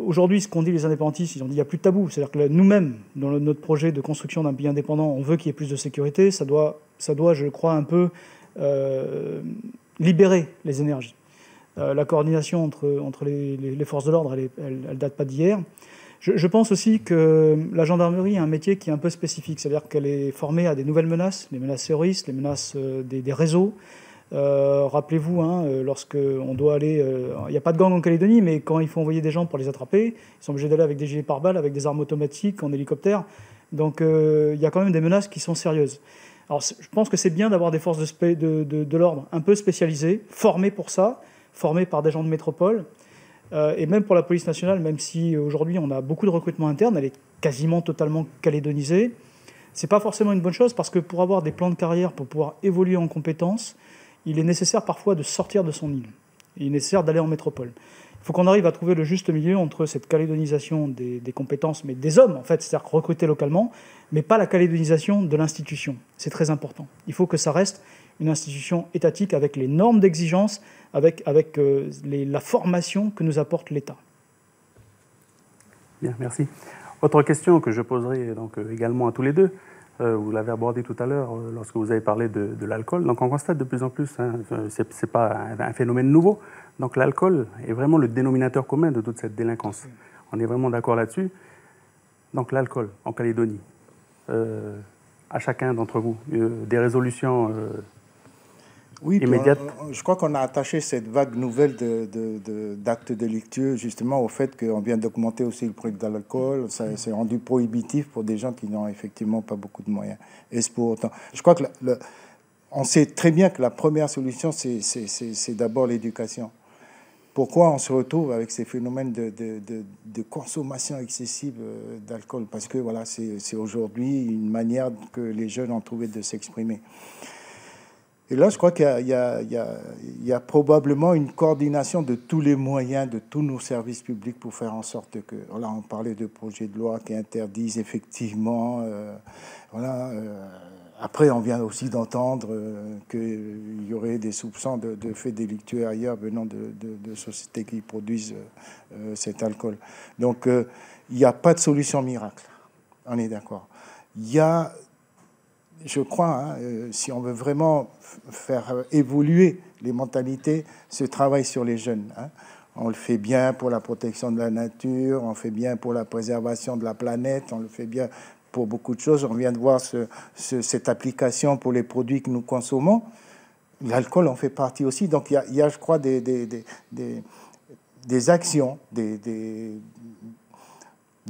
Aujourd'hui, ce qu'ont dit les indépendantistes, ils ont dit qu'il n'y a plus de tabou. C'est-à-dire que nous-mêmes, dans notre projet de construction d'un pays indépendant, on veut qu'il y ait plus de sécurité. Ça doit, je crois, un peu libérer les énergies. La coordination entre les forces de l'ordre, elle date pas d'hier. Je pense aussi que la gendarmerie a un métier qui est un peu spécifique, c'est-à-dire qu'elle est formée à des nouvelles menaces, les menaces terroristes, les menaces des réseaux. Rappelez-vous, lorsqu'on doit aller... Il n'y a pas de gang en Calédonie, mais quand il faut envoyer des gens pour les attraper, ils sont obligés d'aller avec des gilets pare-balles, avec des armes automatiques, en hélicoptère. Donc il y a quand même des menaces qui sont sérieuses. Alors je pense que c'est bien d'avoir des forces de l'ordre un peu spécialisées, formées pour ça, formées par des gens de métropole. Et même pour la police nationale, même si aujourd'hui on a beaucoup de recrutement interne, elle est quasiment totalement calédonisée. C'est pas forcément une bonne chose parce que pour avoir des plans de carrière, pour pouvoir évoluer en compétences, il est nécessaire parfois de sortir de son île. Il est nécessaire d'aller en métropole. Il faut qu'on arrive à trouver le juste milieu entre cette calédonisation des compétences, mais des hommes en fait, c'est-à-dire recruter localement, mais pas la calédonisation de l'institution. C'est très important. Il faut que ça reste une institution étatique avec les normes d'exigence, avec la formation que nous apporte l'État. Bien, merci. Autre question que je poserai donc également à tous les deux. Vous l'avez abordé tout à l'heure lorsque vous avez parlé de l'alcool. Donc on constate de plus en plus, c'est pas un phénomène nouveau. Donc l'alcool est vraiment le dénominateur commun de toute cette délinquance. On est vraiment d'accord là-dessus. Donc l'alcool en Calédonie, à chacun d'entre vous, des résolutions oui, immédiates. Je crois qu'on a attaché cette vague nouvelle d'actes délictueux justement au fait qu'on vient d'augmenter aussi le prix de l'alcool. Ça s'est rendu prohibitif pour des gens qui n'ont effectivement pas beaucoup de moyens. Et c'est pour autant. Je crois que on sait très bien que la première solution, c'est d'abord l'éducation. Pourquoi on se retrouve avec ces phénomènes de consommation excessive d'alcool? Parce que voilà, c'est aujourd'hui une manière que les jeunes ont trouvé de s'exprimer. Et là, je crois qu'il y a probablement une coordination de tous les moyens, de tous nos services publics pour faire en sorte que... Voilà, on parlait de projets de loi qui interdisent effectivement... Après, on vient aussi d'entendre qu'il y aurait des soupçons de faits délictueux ailleurs venant de sociétés qui produisent cet alcool. Donc, il n'y a pas de solution miracle. On est d'accord. Il y a... Je crois, si on veut vraiment faire évoluer les mentalités, ce travail sur les jeunes. On le fait bien pour la protection de la nature, on le fait bien pour la préservation de la planète, on le fait bien pour beaucoup de choses. On vient de voir cette application pour les produits que nous consommons. L'alcool en fait partie aussi. Donc il y a je crois, des actions, des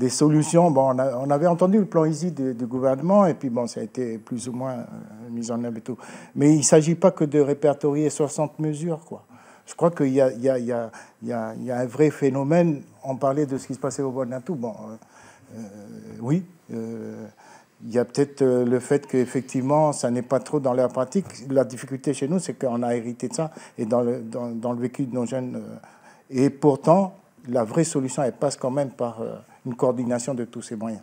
solutions. Bon, on avait entendu le plan Easy du gouvernement, et puis bon, ça a été plus ou moins mis en œuvre et tout. Mais il ne s'agit pas que de répertorier 60 mesures, quoi. Je crois qu'il y a un vrai phénomène. On parlait de ce qui se passait au Vanuatu. Bon, oui, il y a peut-être le fait qu'effectivement, ça n'est pas trop dans leur pratique. La difficulté chez nous, c'est qu'on a hérité de ça, et dans le vécu de nos jeunes. Et pourtant, la vraie solution, elle passe quand même par... une coordination de tous ces moyens.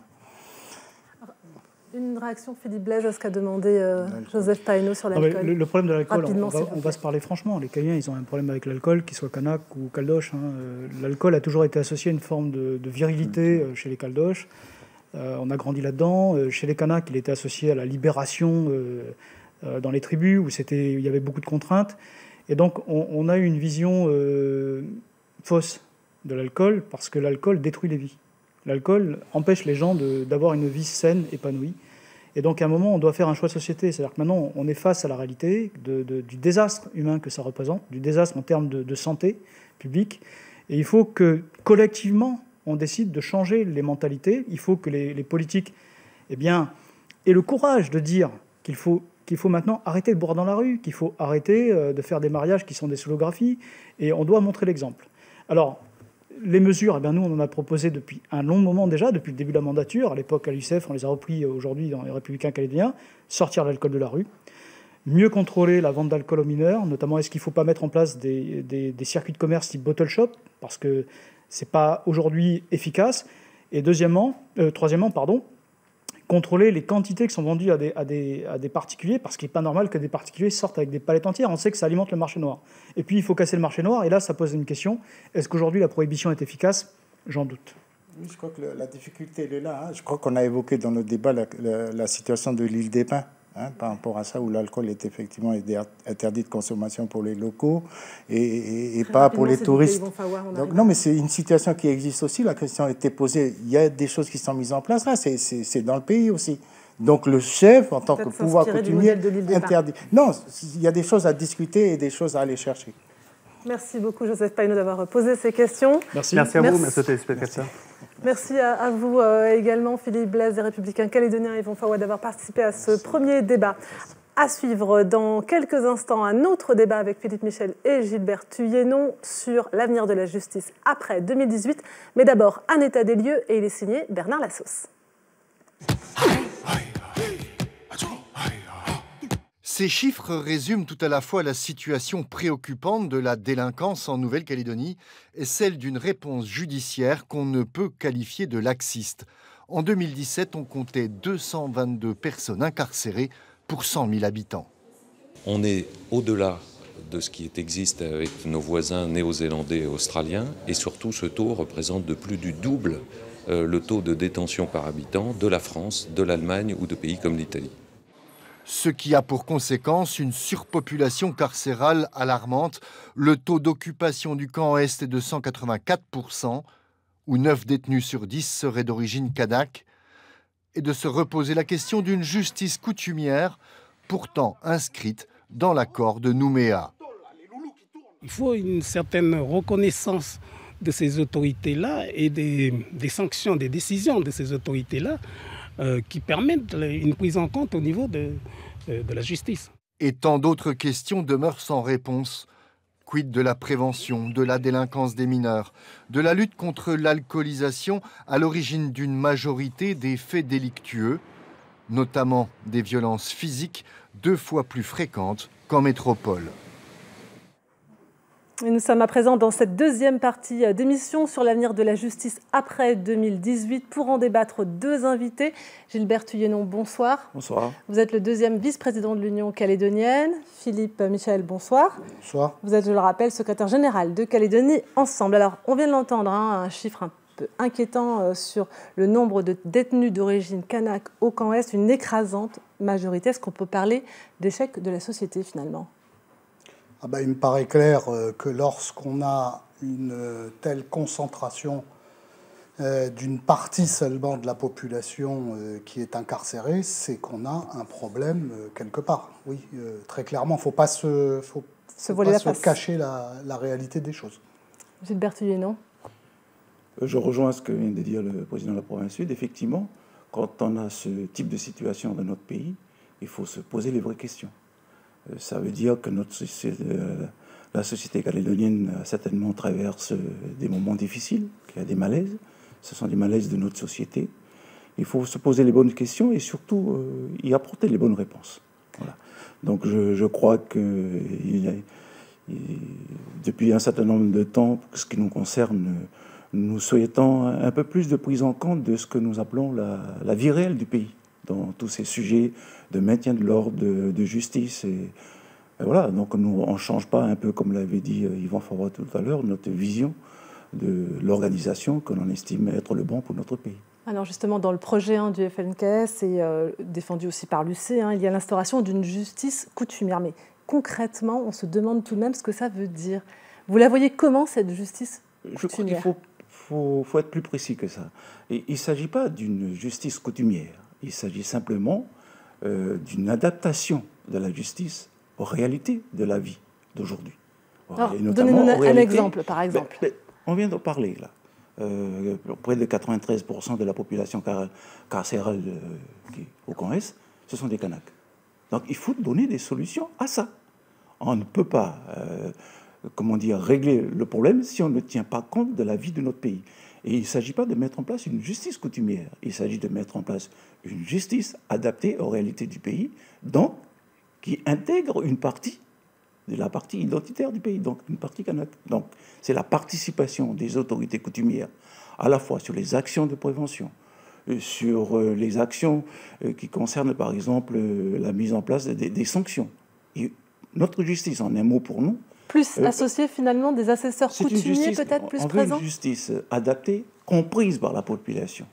Une réaction, Philippe Blaise, à ce qu'a demandé Joseph Pahenno sur l'alcool. Le problème de l'alcool, on va se parler franchement. Les Caliens, ils ont un problème avec l'alcool, qu'il soit Kanak ou Caldoche. L'alcool a toujours été associé à une forme de virilité chez les Caldoches. On a grandi là-dedans. Chez les Kanak, il était associé à la libération dans les tribus, où il y avait beaucoup de contraintes. Et donc, on a eu une vision fausse de l'alcool, parce que l'alcool détruit les vies. L'alcool empêche les gens d'avoir une vie saine, épanouie. Et donc, à un moment, on doit faire un choix de société. C'est-à-dire que maintenant, on est face à la réalité du désastre humain que ça représente, du désastre en termes de santé publique. Et il faut que, collectivement, on décide de changer les mentalités. Il faut que les politiques aient le courage de dire qu'il faut maintenant arrêter de boire dans la rue, qu'il faut arrêter de faire des mariages qui sont des solographies. Et on doit montrer l'exemple. Alors, Les mesures, nous, on en a proposé depuis un long moment déjà, depuis le début de la mandature. À l'époque, à l'UICEF, on les a repris aujourd'hui dans les Républicains calédoniens. Sortir l'alcool de la rue. Mieux contrôler la vente d'alcool aux mineurs, notamment est-ce qu'il ne faut pas mettre en place des circuits de commerce type bottle shop, parce que ce n'est pas aujourd'hui efficace. Et troisièmement, contrôler les quantités qui sont vendues à des particuliers, parce qu'il n'est pas normal que des particuliers sortent avec des palettes entières. On sait que ça alimente le marché noir. Et puis, il faut casser le marché noir. Et là, ça pose une question. Est-ce qu'aujourd'hui, la prohibition est efficace ? J'en doute. Oui, je crois que la difficulté, elle est là. Je crois qu'on a évoqué dans notre débat la situation de l'île des Pins. Par rapport à ça, où l'alcool est effectivement interdit de consommation pour les locaux et pas pour les touristes. Donc, non, mais c'est une situation qui existe aussi. La question a été posée. Il y a des choses qui sont mises en place là. C'est dans le pays aussi. Donc le chef, en tant que pouvoir coutumier, interdit. Non, il y a des choses à discuter et des choses à aller chercher. Merci beaucoup, Joseph Païno, d'avoir posé ces questions. Merci à vous, merci téléspectateurs. Merci à vous également, Philippe Blaise, des Républicains calédoniens, et Yvon Fawad, d'avoir participé à ce premier débat. À suivre dans quelques instants un autre débat avec Philippe Michel et Gilbert Thuyennon sur l'avenir de la justice après 2018. Mais d'abord, un état des lieux, et il est signé Bernard Lassos. Ces chiffres résument tout à la fois la situation préoccupante de la délinquance en Nouvelle-Calédonie et celle d'une réponse judiciaire qu'on ne peut qualifier de laxiste. En 2017, on comptait 222 personnes incarcérées pour 100 000 habitants. On est au-delà de ce qui existe avec nos voisins néo-zélandais et australiens, et surtout ce taux représente de plus du double le taux de détention par habitant de la France, de l'Allemagne ou de pays comme l'Italie. Ce qui a pour conséquence une surpopulation carcérale alarmante. Le taux d'occupation du camp Est est de 184%, où 9 détenus sur 10 seraient d'origine kanak, et de se reposer la question d'une justice coutumière, pourtant inscrite dans l'accord de Nouméa. Il faut une certaine reconnaissance de ces autorités-là et des sanctions, des décisions de ces autorités-là qui permettent une prise en compte au niveau de la justice. Et tant d'autres questions demeurent sans réponse. Quid de la prévention, de la délinquance des mineurs, de la lutte contre l'alcoolisation à l'origine d'une majorité des faits délictueux, notamment des violences physiques 2 fois plus fréquentes qu'en métropole. Et nous sommes à présent dans cette deuxième partie d'émission sur l'avenir de la justice après 2018. Pour en débattre, 2 invités. Gilbert Thuyennon, bonsoir. Bonsoir. Vous êtes le 2e vice-président de l'Union calédonienne. Philippe Michel, bonsoir. Bonsoir. Vous êtes, je le rappelle, secrétaire général de Calédonie Ensemble. Alors, on vient de l'entendre, un chiffre un peu inquiétant sur le nombre de détenus d'origine kanak au camp Est, une écrasante majorité. Est-ce qu'on peut parler d'échec de la société finalement ? Il me paraît clair que lorsqu'on a une telle concentration d'une partie seulement de la population qui est incarcérée, c'est qu'on a un problème quelque part. Oui, très clairement, il ne faut pas se cacher la réalité des choses. Gilbert Thuyennon. Je rejoins ce que vient de dire le président de la province sud. Effectivement, quand on a ce type de situation dans notre pays, il faut se poser les vraies questions. Ça veut dire que la société calédonienne certainement traverse des moments difficiles, qu'il y a des malaises. Ce sont des malaises de notre société. Il faut se poser les bonnes questions et surtout y apporter les bonnes réponses. Voilà. Donc je crois que depuis un certain nombre de temps, pour ce qui nous concerne, nous souhaitons un peu plus de prise en compte de ce que nous appelons la vie réelle du pays, dans tous ces sujets de maintien de l'ordre, de justice. Et voilà, donc on ne change pas, un peu comme l'avait dit Yvon Fawad tout à l'heure, notre vision de l'organisation que l'on estime être le bon pour notre pays. Alors justement, dans le projet du FNKS et défendu aussi par l'UC, il y a l'instauration d'une justice coutumière. Mais concrètement, on se demande tout de même ce que ça veut dire. Vous la voyez comment, cette justice coutumière ? Je crois qu'il faut être plus précis que ça. Et il ne s'agit pas d'une justice coutumière. Il s'agit simplement d'une adaptation de la justice aux réalités de la vie d'aujourd'hui. Donnez-nous un exemple, par exemple. On vient d'en parler, là. Près de 93% de la population carcérale au camp Est, ce sont des Kanaks. Donc il faut donner des solutions à ça. On ne peut pas régler le problème si on ne tient pas compte de la vie de notre pays. Et il ne s'agit pas de mettre en place une justice coutumière, il s'agit de mettre en place une justice adaptée aux réalités du pays, donc qui intègre une partie de la partie identitaire du pays, donc une partie kanak. Donc c'est la participation des autorités coutumières, à la fois sur les actions de prévention, sur les actions qui concernent par exemple la mise en place des sanctions. Et notre justice, en un mot pour nous, plus associé finalement des assesseurs coutumiers peut-être plus présents. On veut une justice adaptée, comprise par la population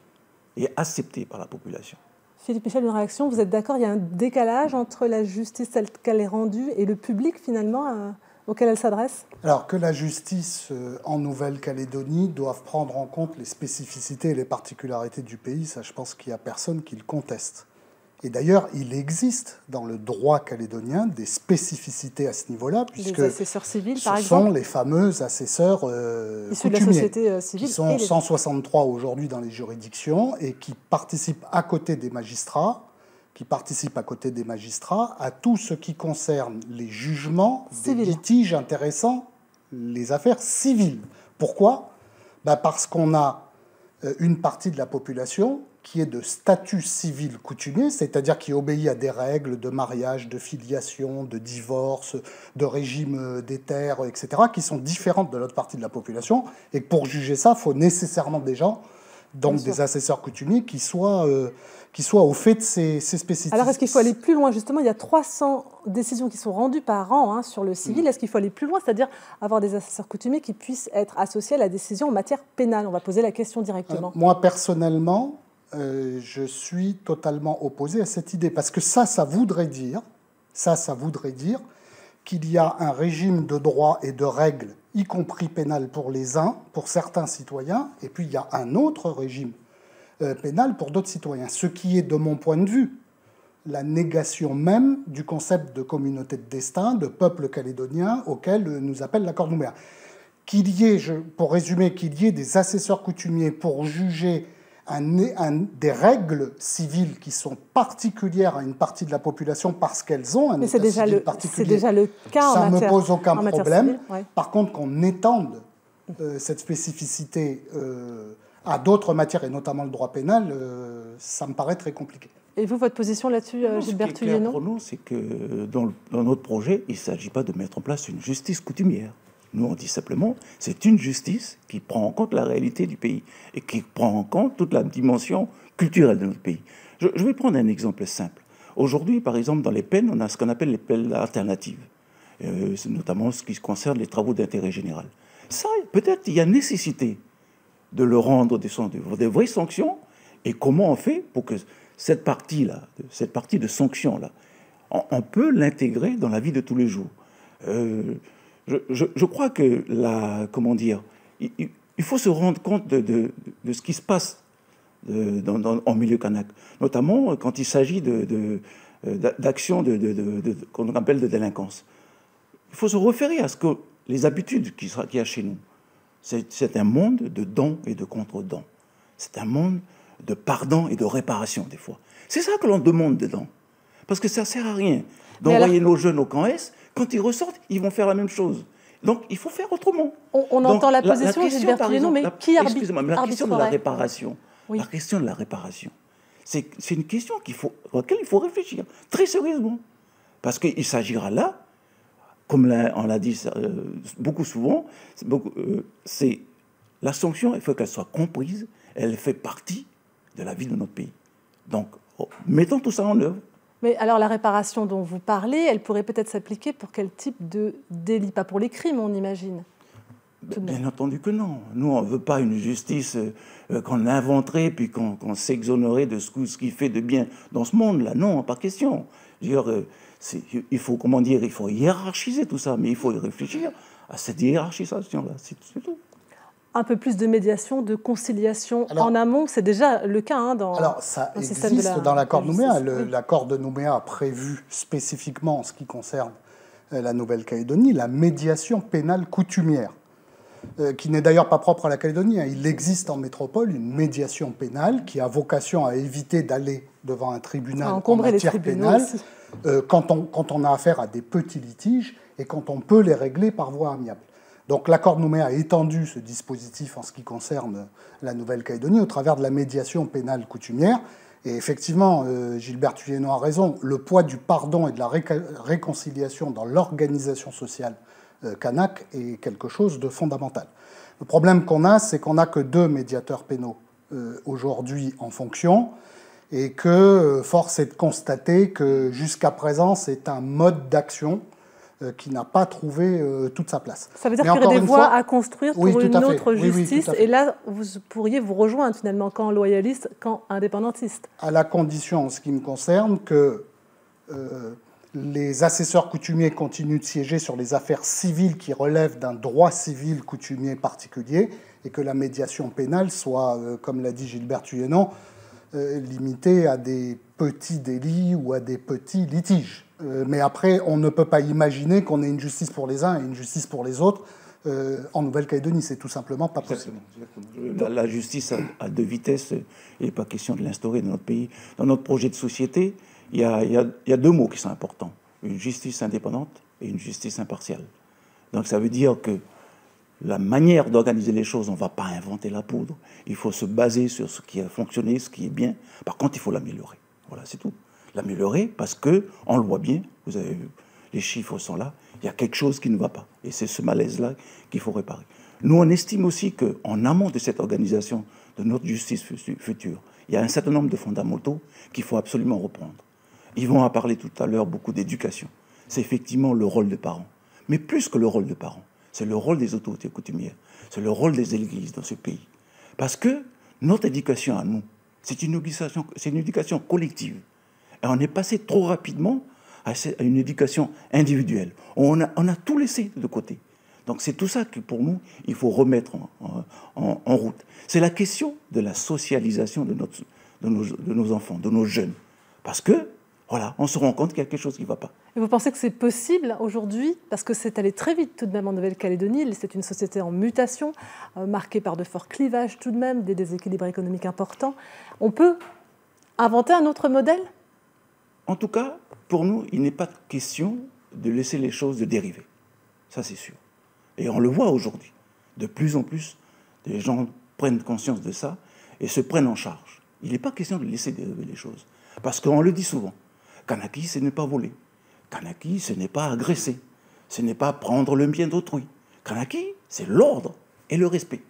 et acceptée par la population. Philippe Michel, une réaction, vous êtes d'accord, il y a un décalage entre la justice telle qu'elle est rendue et le public finalement auquel elle s'adresse? Alors que la justice en Nouvelle-Calédonie doive prendre en compte les spécificités et les particularités du pays, ça je pense qu'il n'y a personne qui le conteste. Et d'ailleurs, il existe dans le droit calédonien des spécificités à ce niveau-là, puisque les assesseurs civils, par exemple, ce sont les fameux assesseurs issus de la coutumiers, société civile, qui sont 163 aujourd'hui dans les juridictions et qui participent à côté des magistrats, à tout ce qui concerne les jugements des litiges intéressant les affaires civiles. Pourquoi ? Parce qu'on a une partie de la population qui est de statut civil coutumier, c'est-à-dire qui obéit à des règles de mariage, de filiation, de divorce, de régime des terres, etc., qui sont différentes de l'autre partie de la population, et que pour juger ça, il faut nécessairement des gens, donc des assesseurs coutumiers, qui soient au fait de ces spécificités. Alors, est-ce qu'il faut aller plus loin? Justement, il y a 300 décisions qui sont rendues par an sur le civil. Est-ce qu'il faut aller plus loin, c'est-à-dire avoir des assesseurs coutumiers qui puissent être associés à la décision en matière pénale? On va poser la question directement. Moi, personnellement, je suis totalement opposé à cette idée, parce que ça voudrait dire qu'il y a un régime de droits et de règles, y compris pénal pour les uns, pour certains citoyens, et puis il y a un autre régime pénal pour d'autres citoyens. Ce qui est, de mon point de vue, la négation même du concept de communauté de destin, de peuple calédonien, auquel nous appelle l'accord de Nouméa. Qu'il y ait, pour résumer, qu'il y ait des assesseurs coutumiers pour juger des règles civiles qui sont particulières à une partie de la population parce qu'elles ont un état civil particulier. C'est déjà le cas ça en matière, me pose aucun problème. Civile, ouais. Par contre, qu'on étende cette spécificité à d'autres matières, et notamment le droit pénal, ça me paraît très compliqué. Et vous, votre position là-dessus, Gilbert Thuillier? Ce qui est clair pour nous, c'est que dans notre projet, il ne s'agit pas de mettre en place une justice coutumière. Nous, on dit simplement, c'est une justice qui prend en compte la réalité du pays et qui prend en compte toute la dimension culturelle de notre pays. Je vais prendre un exemple simple. Aujourd'hui, par exemple, dans les peines, on a ce qu'on appelle les peines alternatives, notamment ce qui concerne les travaux d'intérêt général. Ça, peut-être, il y a nécessité de le rendre des vraies sanctions, et comment on fait pour que cette partie-là, cette partie de sanctions-là, on peut l'intégrer dans la vie de tous les jours. Je crois que il faut se rendre compte de ce qui se passe en milieu kanak, notamment quand il s'agit d'actions qu'on appelle de délinquance. Il faut se référer à ce que les habitudes qu'il y a chez nous. C'est un monde de dons et de contre-dons. C'est un monde de pardon et de réparation, des fois. C'est ça que l'on demande dedans. Parce que ça ne sert à rien d'envoyer nos jeunes au camp S. Quand ils ressortent, ils vont faire la même chose. Donc, il faut faire autrement. On entend la position de Gilbert Thuillier, mais qui arbitre? Excusez-moi, mais la question de la réparation, oui. La question de la réparation, c'est une question à laquelle il faut réfléchir très sérieusement. Parce qu'il s'agira là, comme on l'a dit beaucoup souvent, c'est la sanction, il faut qu'elle soit comprise, elle fait partie de la vie de notre pays. Donc, mettons tout ça en œuvre. Mais alors la réparation dont vous parlez, elle pourrait peut-être s'appliquer pour quel type de délit? Pas pour les crimes, on imagine. Bien entendu que non. Nous, on ne veut pas une justice qu'on inventerait puis qu'on s'exonerait de ce qui fait de bien dans ce monde-là. Non, pas question. Il faut hiérarchiser tout ça, mais il faut y réfléchir à cette hiérarchisation-là. C'est tout. Un peu plus de médiation, de conciliation en amont, c'est déjà le cas dans ça le système existe dans l'accord de Nouméa. L'accord de Nouméa a prévu spécifiquement en ce qui concerne la Nouvelle-Calédonie la médiation pénale coutumière, qui n'est d'ailleurs pas propre à la Calédonie. Il existe en métropole une médiation pénale qui a vocation à éviter d'aller devant un tribunal en matière pénale quand on a affaire à des petits litiges et quand on peut les régler par voie amiable. Donc l'accord de Nouméa a étendu ce dispositif en ce qui concerne la Nouvelle-Calédonie au travers de la médiation pénale coutumière. Et effectivement, Gilbert Thuyenot a raison, le poids du pardon et de la réconciliation dans l'organisation sociale kanak est quelque chose de fondamental. Le problème qu'on a, c'est qu'on n'a que 2 médiateurs pénaux aujourd'hui en fonction, et que force est de constater que jusqu'à présent, c'est un mode d'action qui n'a pas trouvé toute sa place. Ça veut dire qu'il y aurait des voies à construire pour une autre justice, oui, et là, vous pourriez vous rejoindre finalement, camp loyaliste, camp indépendantiste. À la condition, en ce qui me concerne, que les assesseurs coutumiers continuent de siéger sur les affaires civiles qui relèvent d'un droit civil coutumier particulier, et que la médiation pénale soit, comme l'a dit Gilbert Thuyenot, limitée à des petits délits ou à des petits litiges. Mais après, on ne peut pas imaginer qu'on ait une justice pour les uns et une justice pour les autres en Nouvelle-Calédonie. C'est tout simplement pas possible. Exactement. La justice à 2 vitesses, il n'est pas question de l'instaurer dans notre pays. Dans notre projet de société, il y a 2 mots qui sont importants. Une justice indépendante et une justice impartiale. Donc ça veut dire que la manière d'organiser les choses, on ne va pas inventer la poudre. Il faut se baser sur ce qui a fonctionné, ce qui est bien. Par contre, il faut l'améliorer. Voilà, c'est tout. L'améliorer parce que, on le voit bien, vous avez vu, les chiffres sont là, il y a quelque chose qui ne va pas. Et c'est ce malaise-là qu'il faut réparer. Nous, on estime aussi qu'en amont de cette organisation de notre justice future, il y a un certain nombre de fondamentaux qu'il faut absolument reprendre. Yvon a parlé tout à l'heure beaucoup d'éducation. C'est effectivement le rôle des parents. Mais plus que le rôle des parents, c'est le rôle des autorités coutumières, c'est le rôle des églises dans ce pays. Parce que notre éducation à nous, c'est une éducation collective. Et on est passé trop rapidement à une éducation individuelle. On a tout laissé de côté. Donc c'est tout ça que pour nous, il faut remettre en route. C'est la question de la socialisation de nos enfants, de nos jeunes. Parce que, voilà, on se rend compte qu'il y a quelque chose qui ne va pas. Et vous pensez que c'est possible aujourd'hui? Parce que c'est allé très vite tout de même en Nouvelle-Calédonie. C'est une société en mutation, marquée par de forts clivages tout de même, des déséquilibres économiques importants. On peut inventer un autre modèle? En tout cas, pour nous, il n'est pas question de laisser les choses dériver. Ça, c'est sûr. Et on le voit aujourd'hui. De plus en plus, les gens prennent conscience de ça et se prennent en charge. Il n'est pas question de laisser dériver les choses. Parce qu'on le dit souvent, Kanaki, ce n'est pas voler. Kanaki, ce n'est pas agresser. Ce n'est pas prendre le bien d'autrui. Kanaki, c'est l'ordre et le respect.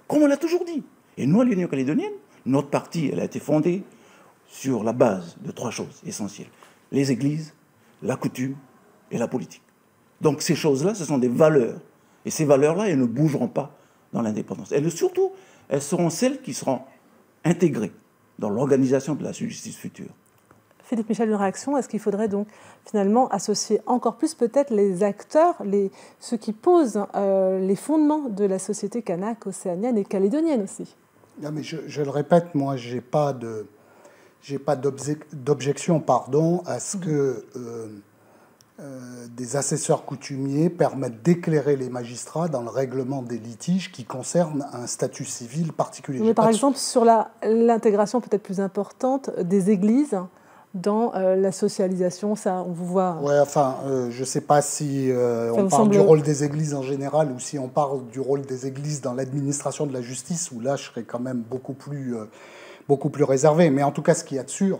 Comme on l'a toujours dit. Et nous, à l'Union calédonienne, notre parti, elle a été fondée sur la base de 3 choses essentielles. Les églises, la coutume et la politique. Donc ces choses-là, ce sont des valeurs. Et ces valeurs-là, elles ne bougeront pas dans l'indépendance. Et surtout, elles seront celles qui seront intégrées dans l'organisation de la justice future. Philippe Michel, une réaction? Est-ce qu'il faudrait donc finalement associer encore plus peut-être les acteurs, ceux qui posent les fondements de la société kanak, océanienne et calédonienne aussi? Non, mais je le répète, moi, j'ai pas d'objection à ce que des assesseurs coutumiers permettent d'éclairer les magistrats dans le règlement des litiges qui concernent un statut civil particulier. Mais par exemple, sur l'intégration peut-être plus importante des églises dans la socialisation, ça, on vous voit... Oui, enfin, je ne sais pas si on parle du rôle des églises en général ou si on parle du rôle des églises dans l'administration de la justice, où là, je serais quand même beaucoup plus réservé. Mais en tout cas, ce qu'il y a de sûr,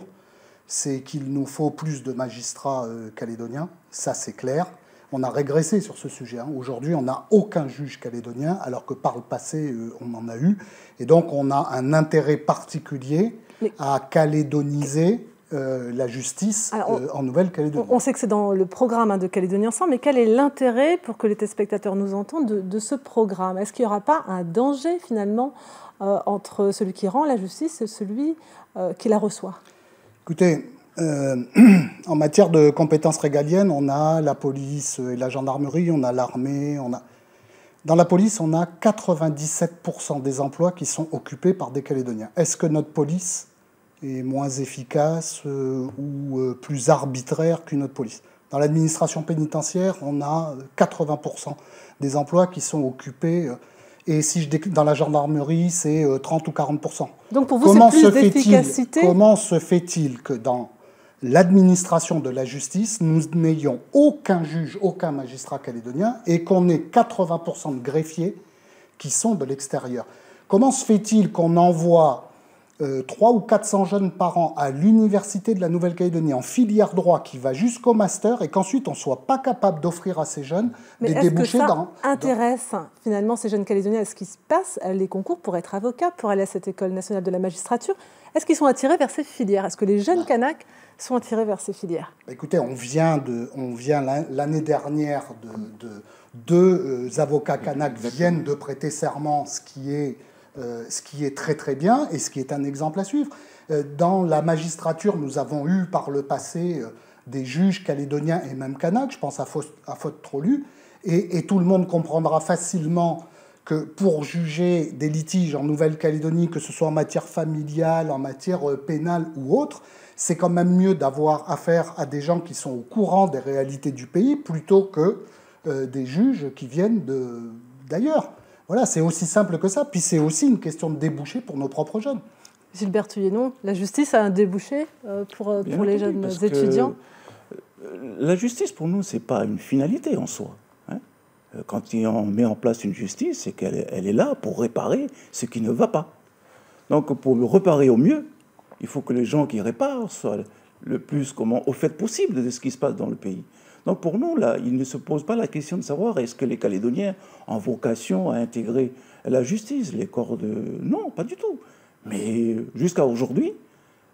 c'est qu'il nous faut plus de magistrats calédoniens. Ça, c'est clair. On a régressé sur ce sujet. Aujourd'hui, on n'a aucun juge calédonien, alors que par le passé, on en a eu. Et donc, on a un intérêt particulier à calédoniser la justice en Nouvelle-Calédonie. On sait que c'est dans le programme de Calédonie Ensemble, mais quel est l'intérêt, pour que les téléspectateurs nous entendent, de ce programme? Est-ce qu'il n'y aura pas un danger, finalement, entre celui qui rend la justice et celui qui la reçoit? Écoutez, en matière de compétences régaliennes, on a la police et la gendarmerie, on a l'armée, Dans la police, on a 97% des emplois qui sont occupés par des Calédoniens. Est-ce que notre police est moins efficace ou plus arbitraire qu'une autre police? Dans l'administration pénitentiaire, on a 80% des emplois qui sont occupés. Et si dans la gendarmerie, c'est 30 ou 40%. Donc pour vous, c'est plus d'efficacité? Comment se fait-il que dans l'administration de la justice, nous n'ayons aucun juge, aucun magistrat calédonien, et qu'on ait 80% de greffiers qui sont de l'extérieur. Comment se fait-il qu'on envoie 300 ou 400 jeunes par an à l'université de la Nouvelle-Calédonie en filière droit qui va jusqu'au master et qu'ensuite on ne soit pas capable d'offrir à ces jeunes des débouchés dans... Mais est-ce que ça intéresse finalement ces jeunes Calédoniens à ce qui se passe, les concours pour être avocat, pour aller à cette école nationale de la magistrature? Est-ce qu'ils sont attirés vers ces filières? Est-ce que les jeunes Kanaks sont attirés vers ces filières? Écoutez, on vient l'année dernière de deux avocats Kanaks viennent de prêter serment, ce qui est très très bien et ce qui est un exemple à suivre. Dans la magistrature, nous avons eu par le passé des juges calédoniens et même kanaks, je pense à Faute Trolu, et tout le monde comprendra facilement que pour juger des litiges en Nouvelle-Calédonie, que ce soit en matière familiale, en matière pénale ou autre, c'est quand même mieux d'avoir affaire à des gens qui sont au courant des réalités du pays plutôt que des juges qui viennent d'ailleurs. Voilà, c'est aussi simple que ça. Puis c'est aussi une question de débouché pour nos propres jeunes. Gilbert Thuyenot, la justice a un débouché pour les jeunes étudiants? La justice, pour nous, ce n'est pas une finalité en soi. Hein. Quand on met en place une justice, c'est qu'elle est là pour réparer ce qui ne va pas. Donc, pour le réparer au mieux, il faut que les gens qui réparent soient le plus au fait possible de ce qui se passe dans le pays. Donc pour nous, là, il ne se pose pas la question de savoir est-ce que les Calédoniens ont vocation à intégrer la justice, les corps de... Non, pas du tout. Mais jusqu'à aujourd'hui,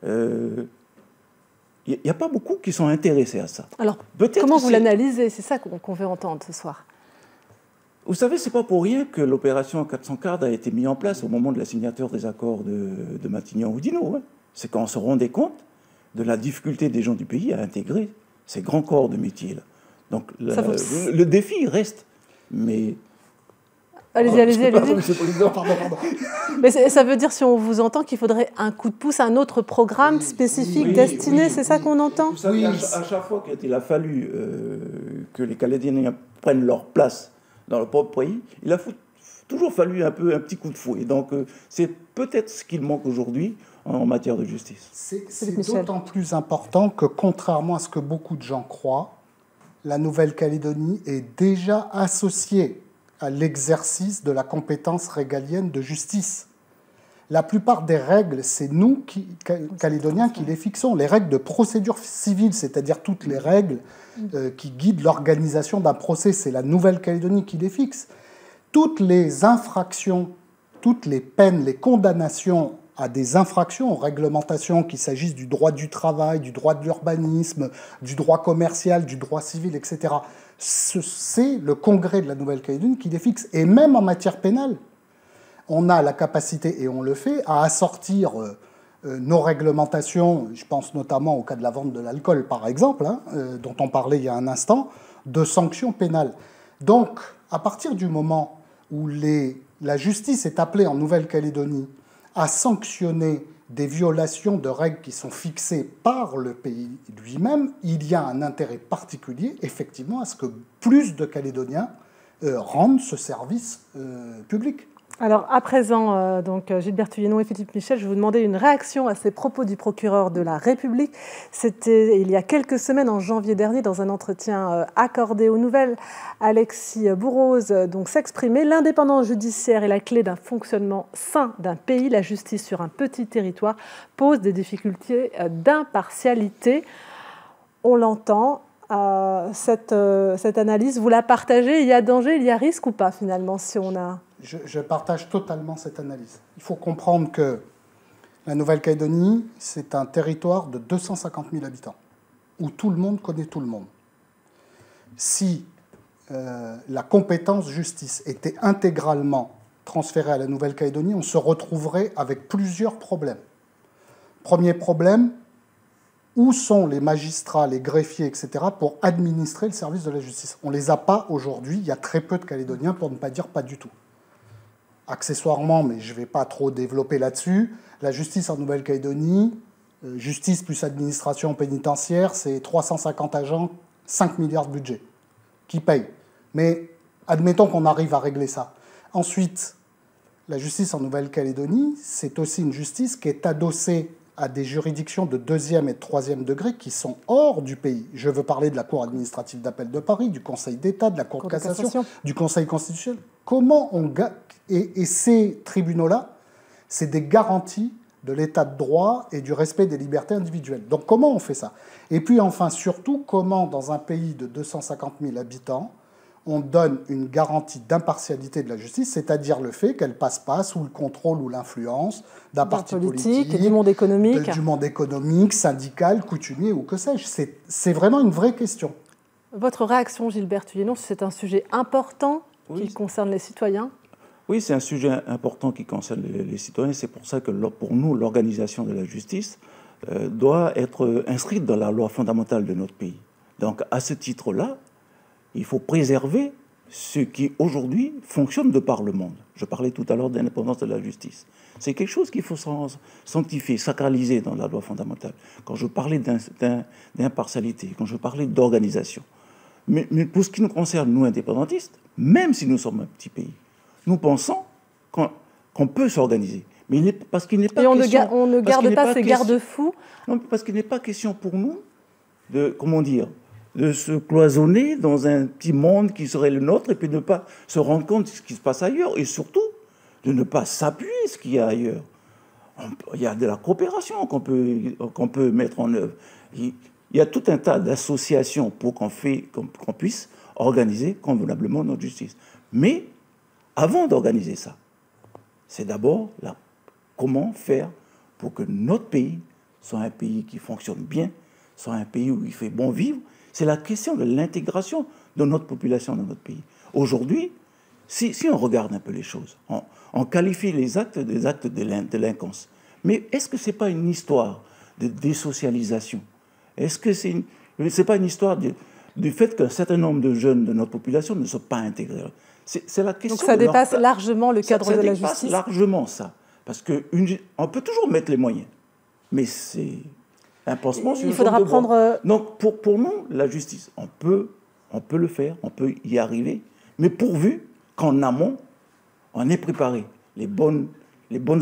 il n'y a pas beaucoup qui sont intéressés à ça. Alors, comment vous l'analysez? C'est ça qu'on veut entendre ce soir. Vous savez, ce n'est pas pour rien que l'opération 404 a été mise en place au moment de la signature des accords de Matignon-Oudinot. Hein. C'est quand on se rendait compte de la difficulté des gens du pays à intégrer ces grands corps de métier-là. Donc le défi reste, mais... Allez-y. Pardon. Mais ça veut dire, si on vous entend, qu'il faudrait un coup de pouce, un autre programme spécifique destiné, c'est ça qu'on entend? Vous savez, à chaque fois qu'il a fallu que les Calédoniens prennent leur place dans leur propre pays, il a toujours fallu un petit coup de fouet. Donc c'est peut-être ce qu'il manque aujourd'hui en matière de justice. C'est d'autant plus important que, contrairement à ce que beaucoup de gens croient, la Nouvelle-Calédonie est déjà associée à l'exercice de la compétence régalienne de justice. La plupart des règles, c'est nous, Calédoniens, qui les fixons. Les règles de procédure civile, c'est-à-dire toutes les règles qui guident l'organisation d'un procès, c'est la Nouvelle-Calédonie qui les fixe. Toutes les infractions, toutes les peines, les condamnations à des infractions aux réglementations, qu'il s'agisse du droit du travail, du droit de l'urbanisme, du droit commercial, du droit civil, etc. C'est le Congrès de la Nouvelle-Calédonie qui les fixe. Et même en matière pénale, on a la capacité, et on le fait, à assortir nos réglementations, je pense notamment au cas de la vente de l'alcool, par exemple, dont on parlait il y a un instant, de sanctions pénales. Donc, à partir du moment où la justice est appelée en Nouvelle-Calédonie à sanctionner des violations de règles qui sont fixées par le pays lui-même, il y a un intérêt particulier, effectivement, à ce que plus de Calédoniens rendent ce service public. Alors, à présent, Gilbert Thuyenot et Philippe Michel, je vais vous demander une réaction à ces propos du procureur de la République. C'était il y a quelques semaines, en janvier dernier, dans un entretien accordé aux Nouvelles. Alexis Bourroz s'exprimait. L'indépendance judiciaire est la clé d'un fonctionnement sain d'un pays. La justice sur un petit territoire pose des difficultés d'impartialité. On l'entend. Cette analyse, vous la partagez? Il y a danger, il y a risque ou pas, finalement, si on a... Je partage totalement cette analyse. Il faut comprendre que la Nouvelle-Calédonie, c'est un territoire de 250 000 habitants, où tout le monde connaît tout le monde. Si la compétence justice était intégralement transférée à la Nouvelle-Calédonie, on se retrouverait avec plusieurs problèmes. Premier problème, où sont les magistrats, les greffiers, etc., pour administrer le service de la justice? On ne les a pas aujourd'hui, il y a très peu de Calédoniens, pour ne pas dire pas du tout. Accessoirement, mais je ne vais pas trop développer là-dessus, la justice en Nouvelle-Calédonie, justice plus administration pénitentiaire, c'est 350 agents, 5 milliards de budget, qui payent. Mais admettons qu'on arrive à régler ça. Ensuite, la justice en Nouvelle-Calédonie, c'est aussi une justice qui est adossée à des juridictions de 2e et de 3e degré qui sont hors du pays. Je veux parler de la Cour administrative d'appel de Paris, du Conseil d'État, de la Cour de cassation, du Conseil constitutionnel. Comment on... Et ces tribunaux-là, c'est des garanties de l'état de droit et du respect des libertés individuelles. Donc comment on fait ça? Et puis enfin, surtout, comment dans un pays de 250 000 habitants, on donne une garantie d'impartialité de la justice, c'est-à-dire le fait qu'elle ne passe pas sous le contrôle ou l'influence d'un parti politique, du monde économique. Du monde économique, syndical, coutumier ou que sais-je. C'est vraiment une vraie question. Votre réaction, Gilbert Thuyenot, c'est un sujet important qui concerne les citoyens? Oui, c'est un sujet important qui concerne les citoyens. C'est pour ça que pour nous, l'organisation de la justice doit être inscrite dans la loi fondamentale de notre pays. Donc à ce titre-là, il faut préserver ce qui aujourd'hui fonctionne de par le monde. Je parlais tout à l'heure d'indépendance de la justice. C'est quelque chose qu'il faut sanctifier, sacraliser dans la loi fondamentale. Quand je parlais d'impartialité, quand je parlais d'organisation. Mais pour ce qui nous concerne, nous indépendantistes, même si nous sommes un petit pays, nous pensons qu'on peut s'organiser. Mais parce qu'il n'est pas question... on ne garde pas ces garde-fous. Non, parce qu'il n'est pas question pour nous de, comment dire, de se cloisonner dans un petit monde qui serait le nôtre et puis de ne pas se rendre compte de ce qui se passe ailleurs et surtout de ne pas s'appuyer sur ce qu'il y a ailleurs. Il y a de la coopération qu'on peut mettre en œuvre. Il y a tout un tas d'associations pour qu'on puisse organiser convenablement notre justice. Mais avant d'organiser ça, c'est d'abord comment faire pour que notre pays soit un pays qui fonctionne bien, soit un pays où il fait bon vivre. C'est la question de l'intégration de notre population dans notre pays. Aujourd'hui, si on regarde un peu les choses, on qualifie les actes des actes de délinquance. Mais est-ce que ce n'est pas une histoire de désocialisation? Est-ce que ce n'est pas une histoire du fait qu'un certain nombre de jeunes de notre population ne sont pas intégrés? C'est la question. Donc ça dépasse largement le cadre de la justice. Ça dépasse largement ça. Parce qu'on peut toujours mettre les moyens. Mais c'est un pansement sur le faudra genre de bois. prendre... Donc pour nous, la justice, on peut le faire, on peut y arriver, mais pourvu qu'en amont, on ait préparé les bonnes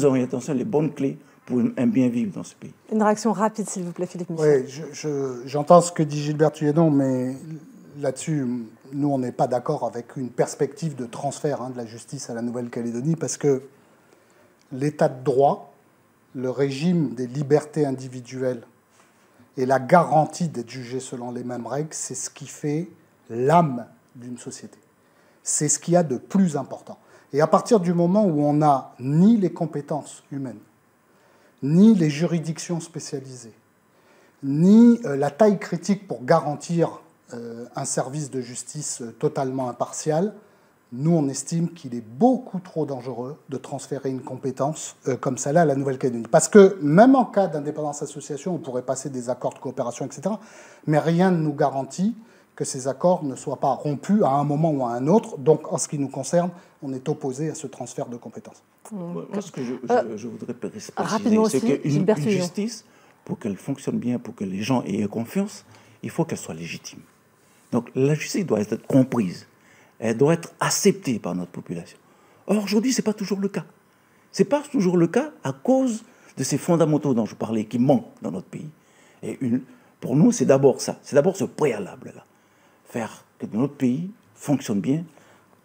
orientations, les bonnes clés pour un bien vivre dans ce pays. Une réaction rapide, s'il vous plaît, Philippe Michel. Oui, j'entends ce que dit Gilbert Thuyenot, mais là-dessus, nous, on n'est pas d'accord avec une perspective de transfert de la justice à la Nouvelle-Calédonie, parce que l'état de droit, le régime des libertés individuelles et la garantie d'être jugé selon les mêmes règles, c'est ce qui fait l'âme d'une société. C'est ce qu'il y a de plus important. Et à partir du moment où on n'a ni les compétences humaines, ni les juridictions spécialisées, ni la taille critique pour garantir un service de justice totalement impartial, nous, on estime qu'il est beaucoup trop dangereux de transférer une compétence comme celle-là à la Nouvelle-Calédonie. Parce que même en cas d'indépendance association, on pourrait passer des accords de coopération, etc., mais rien ne nous garantit que ces accords ne soient pas rompus à un moment ou à un autre. Donc, en ce qui nous concerne, on est opposé à ce transfert de compétences. Moi, ce que je voudrais préciser, c'est qu'une justice, pour qu'elle fonctionne bien, pour que les gens aient confiance, il faut qu'elle soit légitime. Donc, la justice doit être comprise. Elle doit être acceptée par notre population. Or, aujourd'hui, ce n'est pas toujours le cas. Ce n'est pas toujours le cas à cause de ces fondamentaux dont je parlais qui manquent dans notre pays. Et pour nous, c'est d'abord ça. C'est d'abord ce préalable-là. Faire que notre pays fonctionne bien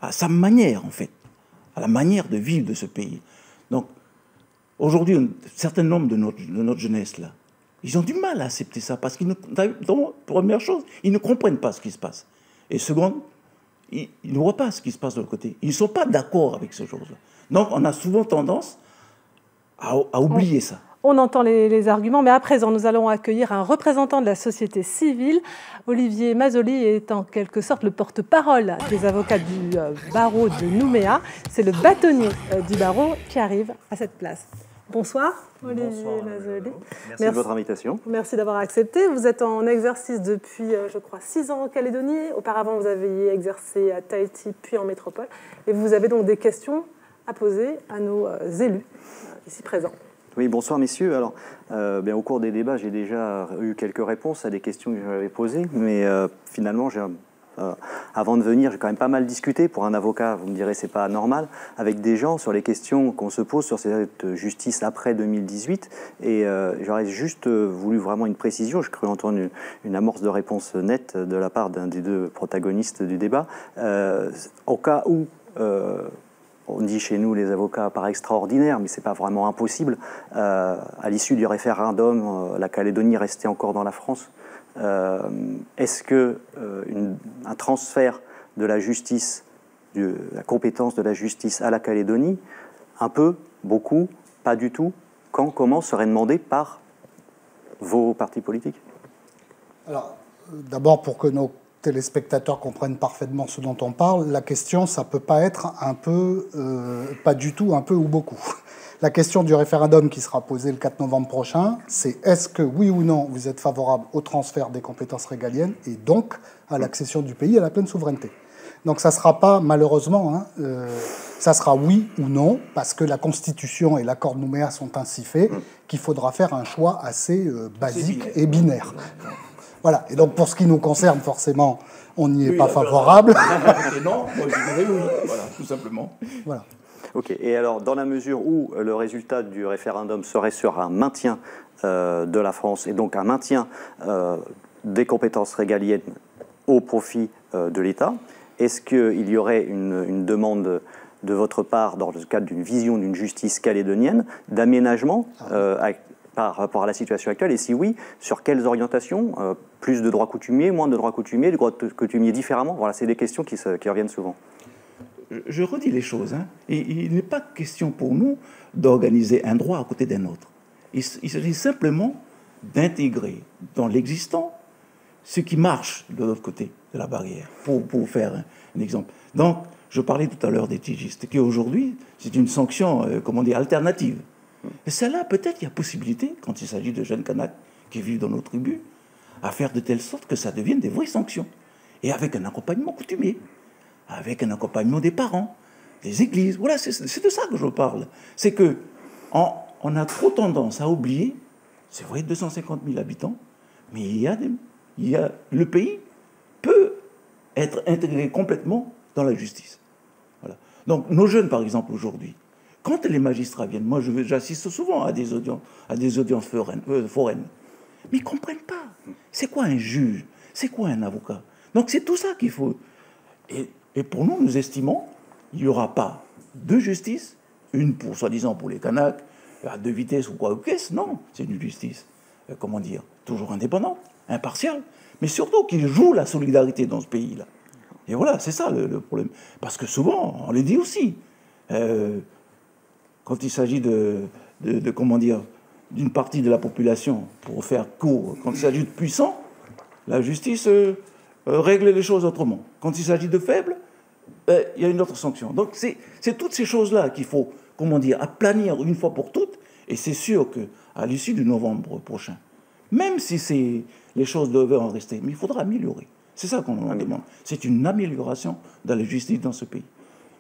à sa manière, en fait, à la manière de vivre de ce pays. Donc, aujourd'hui, un certain nombre de notre jeunesse, là, ils ont du mal à accepter ça parce qu'ils première chose, ils ne comprennent pas ce qui se passe. Et seconde, ils ne voient pas ce qui se passe de l'autre côté. Ils ne sont pas d'accord avec ces choses-là. Donc, on a souvent tendance à oublier ça. On entend les arguments, mais à présent, nous allons accueillir un représentant de la société civile. Olivier Mazzoli est en quelque sorte le porte-parole des avocats du barreau de Nouméa. C'est le bâtonnier du barreau qui arrive à cette place. Bonsoir, Olivier Mazzoli. Merci de votre invitation. Merci d'avoir accepté. Vous êtes en exercice depuis, je crois, 6 ans en Calédonie. Auparavant, vous avez exercé à Tahiti, puis en métropole. Et vous avez donc des questions à poser à nos élus ici présents. Oui, bonsoir messieurs. Alors, au cours des débats, j'ai déjà eu quelques réponses à des questions que j'avais posées, mais finalement, j'ai Avant de venir, j'ai quand même pas mal discuté, pour un avocat, vous me direz c'est pas normal, avec des gens sur les questions qu'on se pose sur cette justice après 2018. Et j'aurais juste voulu vraiment une précision. J'ai cru entendre une amorce de réponse nette de la part d'un des deux protagonistes du débat. Au cas où, on dit chez nous les avocats par extraordinaire, mais c'est pas vraiment impossible, à l'issue du référendum, la Calédonie restait encore dans la France. Est-ce que un transfert de la justice, de la compétence de la justice à la Calédonie, un peu, beaucoup, pas du tout, quand, comment, serait demandé par vos partis politiques? Alors, d'abord, pour que nos téléspectateurs comprennent parfaitement ce dont on parle, la question, ça peut pas être un peu, pas du tout, un peu ou beaucoup. La question du référendum qui sera posée le 4 novembre prochain, c'est est-ce que, oui ou non, vous êtes favorable au transfert des compétences régaliennes et donc à l'accession du pays à la pleine souveraineté. Donc ça ne sera pas, malheureusement, ça sera oui ou non, parce que la Constitution et l'accord de Nouméa sont ainsi faits qu'il faudra faire un choix assez basique et binaire. Voilà, et donc pour ce qui nous concerne, forcément, on n'y est pas favorable. Non, moi je dirais oui, voilà, tout simplement. Voilà. Ok, et alors dans la mesure où le résultat du référendum serait sur un maintien de la France et donc un maintien des compétences régaliennes au profit de l'État, est-ce qu'il y aurait une demande de votre part, dans le cadre d'une vision d'une justice calédonienne, d'aménagement par rapport à la situation actuelle? Et si oui, sur quelles orientations? Plus de droits coutumiers, moins de droits coutumiers, de droits coutumiers différemment? Voilà, c'est des questions qui reviennent souvent. Je redis les choses. Et il n'est pas question pour nous d'organiser un droit à côté d'un autre. Il s'agit simplement d'intégrer dans l'existant ce qui marche de l'autre côté de la barrière, pour faire un exemple. Donc, je parlais tout à l'heure des tigistes, qui aujourd'hui, c'est une sanction, alternative. Et celle-là, peut-être il y a possibilité, quand il s'agit de jeunes Kanaks qui vivent dans nos tribus, à faire de telle sorte que ça devienne des vraies sanctions. Et avec un accompagnement coutumier, avec un accompagnement des parents, des églises. Voilà, c'est de ça que je parle. C'est que on a trop tendance à oublier, c'est vrai, 250 000 habitants, mais le pays peut être intégré complètement dans la justice. Voilà. Donc nos jeunes, par exemple, aujourd'hui, quand les magistrats viennent, moi j'assiste souvent à des audiences foraines, mais ils ne comprennent pas. C'est quoi un juge? C'est quoi un avocat? Donc c'est tout ça qu'il faut... Et pour nous, nous estimons qu'il n'y aura pas de justice, une pour soi-disant pour les Kanaks, à deux vitesses ou quoi ou qu'est-ce. Non, c'est une justice, toujours indépendante, impartiale, mais surtout qui joue la solidarité dans ce pays-là. Et voilà, c'est ça le problème. Parce que souvent, on le dit aussi, quand il s'agit d'une partie de la population, pour faire court, quand il s'agit de puissants, la justice règle les choses autrement. Quand il s'agit de faibles, il y a une autre sanction. Donc c'est toutes ces choses-là qu'il faut, aplanir une fois pour toutes, et c'est sûr qu'à l'issue du novembre prochain, même si les choses devaient en rester, mais il faudra améliorer. C'est ça qu'on nous demande. C'est une amélioration de la justice dans ce pays.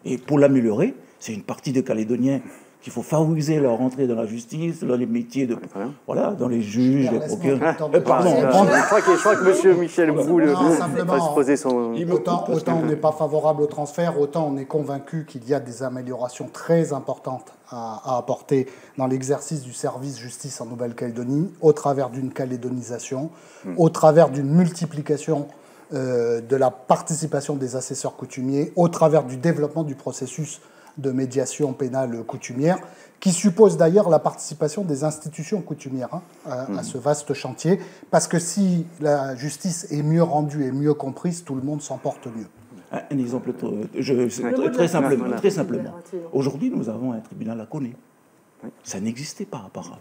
Et pour l'améliorer, c'est une partie des Calédoniens qu'il faut favoriser leur entrée dans la justice, dans les métiers dans les juges, les procureurs. Pardon. Je crois que M. Michel Brou va se poser son... Autant on n'est pas favorable au transfert, autant on est convaincu qu'il y a des améliorations très importantes à apporter dans l'exercice du service justice en Nouvelle-Calédonie, au travers d'une calédonisation, au travers d'une multiplication de la participation des assesseurs coutumiers, au travers du développement du processus de médiation pénale coutumière, qui suppose d'ailleurs la participation des institutions coutumières à ce vaste chantier, parce que si la justice est mieux rendue et mieux comprise, tout le monde s'en porte mieux. Un exemple très simplement. Aujourd'hui, nous avons un tribunal à Koné. Ça n'existait pas auparavant.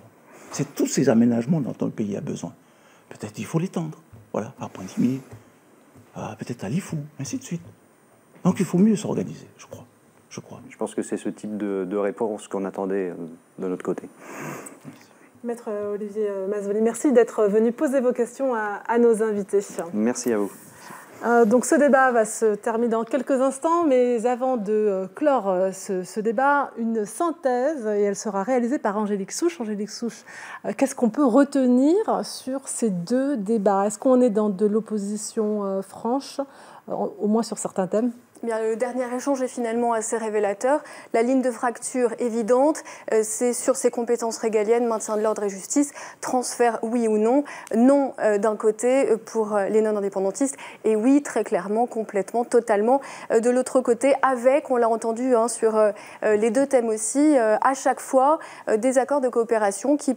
C'est tous ces aménagements dont le pays a besoin. Peut-être il faut l'étendre. Voilà, à Pointe-Imier, peut-être à Lifou, ainsi de suite. Donc il faut mieux s'organiser, je crois. Je pense que c'est ce type de réponse qu'on attendait de notre côté. Maître Olivier Mazzoli, merci d'être venu poser vos questions à nos invités. Merci à vous. Donc ce débat va se terminer dans quelques instants, mais avant de clore ce débat, une synthèse, et elle sera réalisée par Angélique Souche. Angélique Souche, qu'est-ce qu'on peut retenir sur ces deux débats? Est-ce qu'on est dans de l'opposition franche, au moins sur certains thèmes? Bien, le dernier échange est finalement assez révélateur. La ligne de fracture évidente, c'est sur ces compétences régaliennes, maintien de l'ordre et justice, transfert oui ou non. Non d'un côté pour les non-indépendantistes et oui très clairement, complètement, totalement de l'autre côté, avec, on l'a entendu sur les deux thèmes aussi, à chaque fois des accords de coopération qui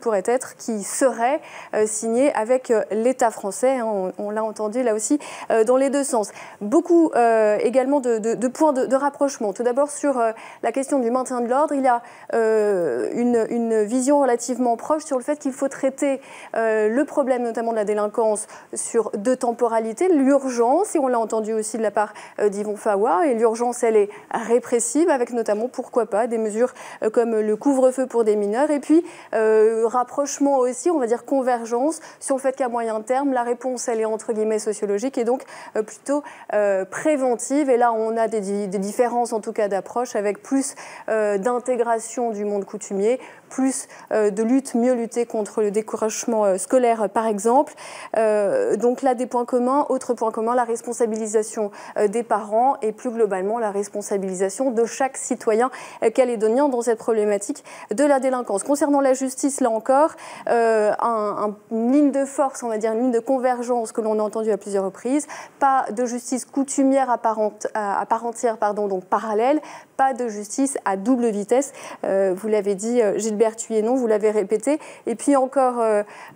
seraient signés avec l'État français. On l'a entendu là aussi dans les deux sens. Beaucoup également de points de rapprochement. Tout d'abord, sur la question du maintien de l'ordre, il y a une vision relativement proche sur le fait qu'il faut traiter le problème, notamment de la délinquance, sur deux temporalités. L'urgence, et on l'a entendu aussi de la part d'Yvon Fawa, et l'urgence, elle est répressive, avec notamment, pourquoi pas, des mesures comme le couvre-feu pour des mineurs, et puis rapprochement aussi, on va dire convergence, sur le fait qu'à moyen terme, la réponse, elle est entre guillemets sociologique, et donc plutôt préventive. Et là, on a des différences, en tout cas d'approche, avec plus d'intégration du monde coutumier, plus de lutte, mieux lutter contre le découragement scolaire, par exemple. Donc là, des points communs. Autre point commun, la responsabilisation des parents et plus globalement la responsabilisation de chaque citoyen calédonien dans cette problématique de la délinquance. Concernant la justice, là encore, une ligne de force, on va dire une ligne de convergence que l'on a entendue à plusieurs reprises. Pas de justice coutumière à part entière, donc parallèle. Pas de justice à double vitesse. Vous l'avez dit, Gilbert Thuyenot, vous l'avez répété. Et puis encore,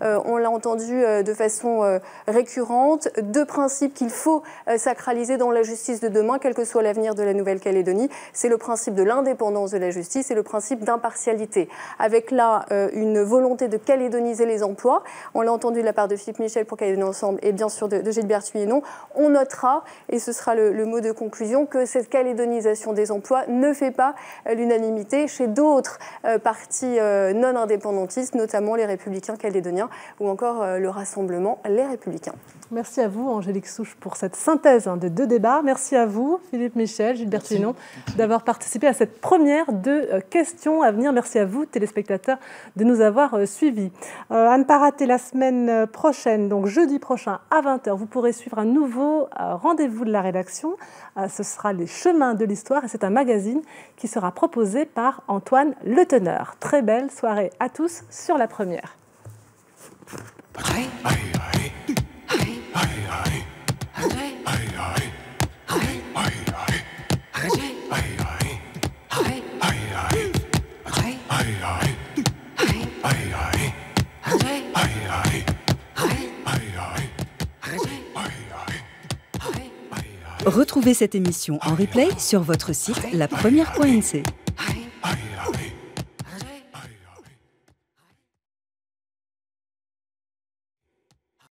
on l'a entendu de façon récurrente, deux principes qu'il faut sacraliser dans la justice de demain, quel que soit l'avenir de la Nouvelle-Calédonie. C'est le principe de l'indépendance de la justice et le principe d'impartialité. Avec là une volonté de calédoniser les emplois. On l'a entendu de la part de Philippe Michel pour Calédonie Ensemble et bien sûr de Gilbert Thuyenot. On notera, et ce sera le mot de conclusion, que cette calédonisation des emplois ne fait pas l'unanimité chez d'autres partis non indépendantistes, notamment les Républicains calédoniens ou encore le Rassemblement Les Républicains. Merci à vous, Angélique Souche, pour cette synthèse de deux débats. Merci à vous, Philippe Michel, Gilbert Thuyenot, d'avoir participé à cette première de questions à venir. Merci à vous, téléspectateurs, de nous avoir suivis. À ne pas rater la semaine prochaine, donc jeudi prochain à 20h, vous pourrez suivre un nouveau rendez-vous de la rédaction. Ce sera Les Chemins de l'Histoire et c'est un magazine qui sera proposé par Antoine Le Teneur. Très belle soirée à tous sur La Première. Retrouvez cette émission en replay sur votre site lapremière.nc.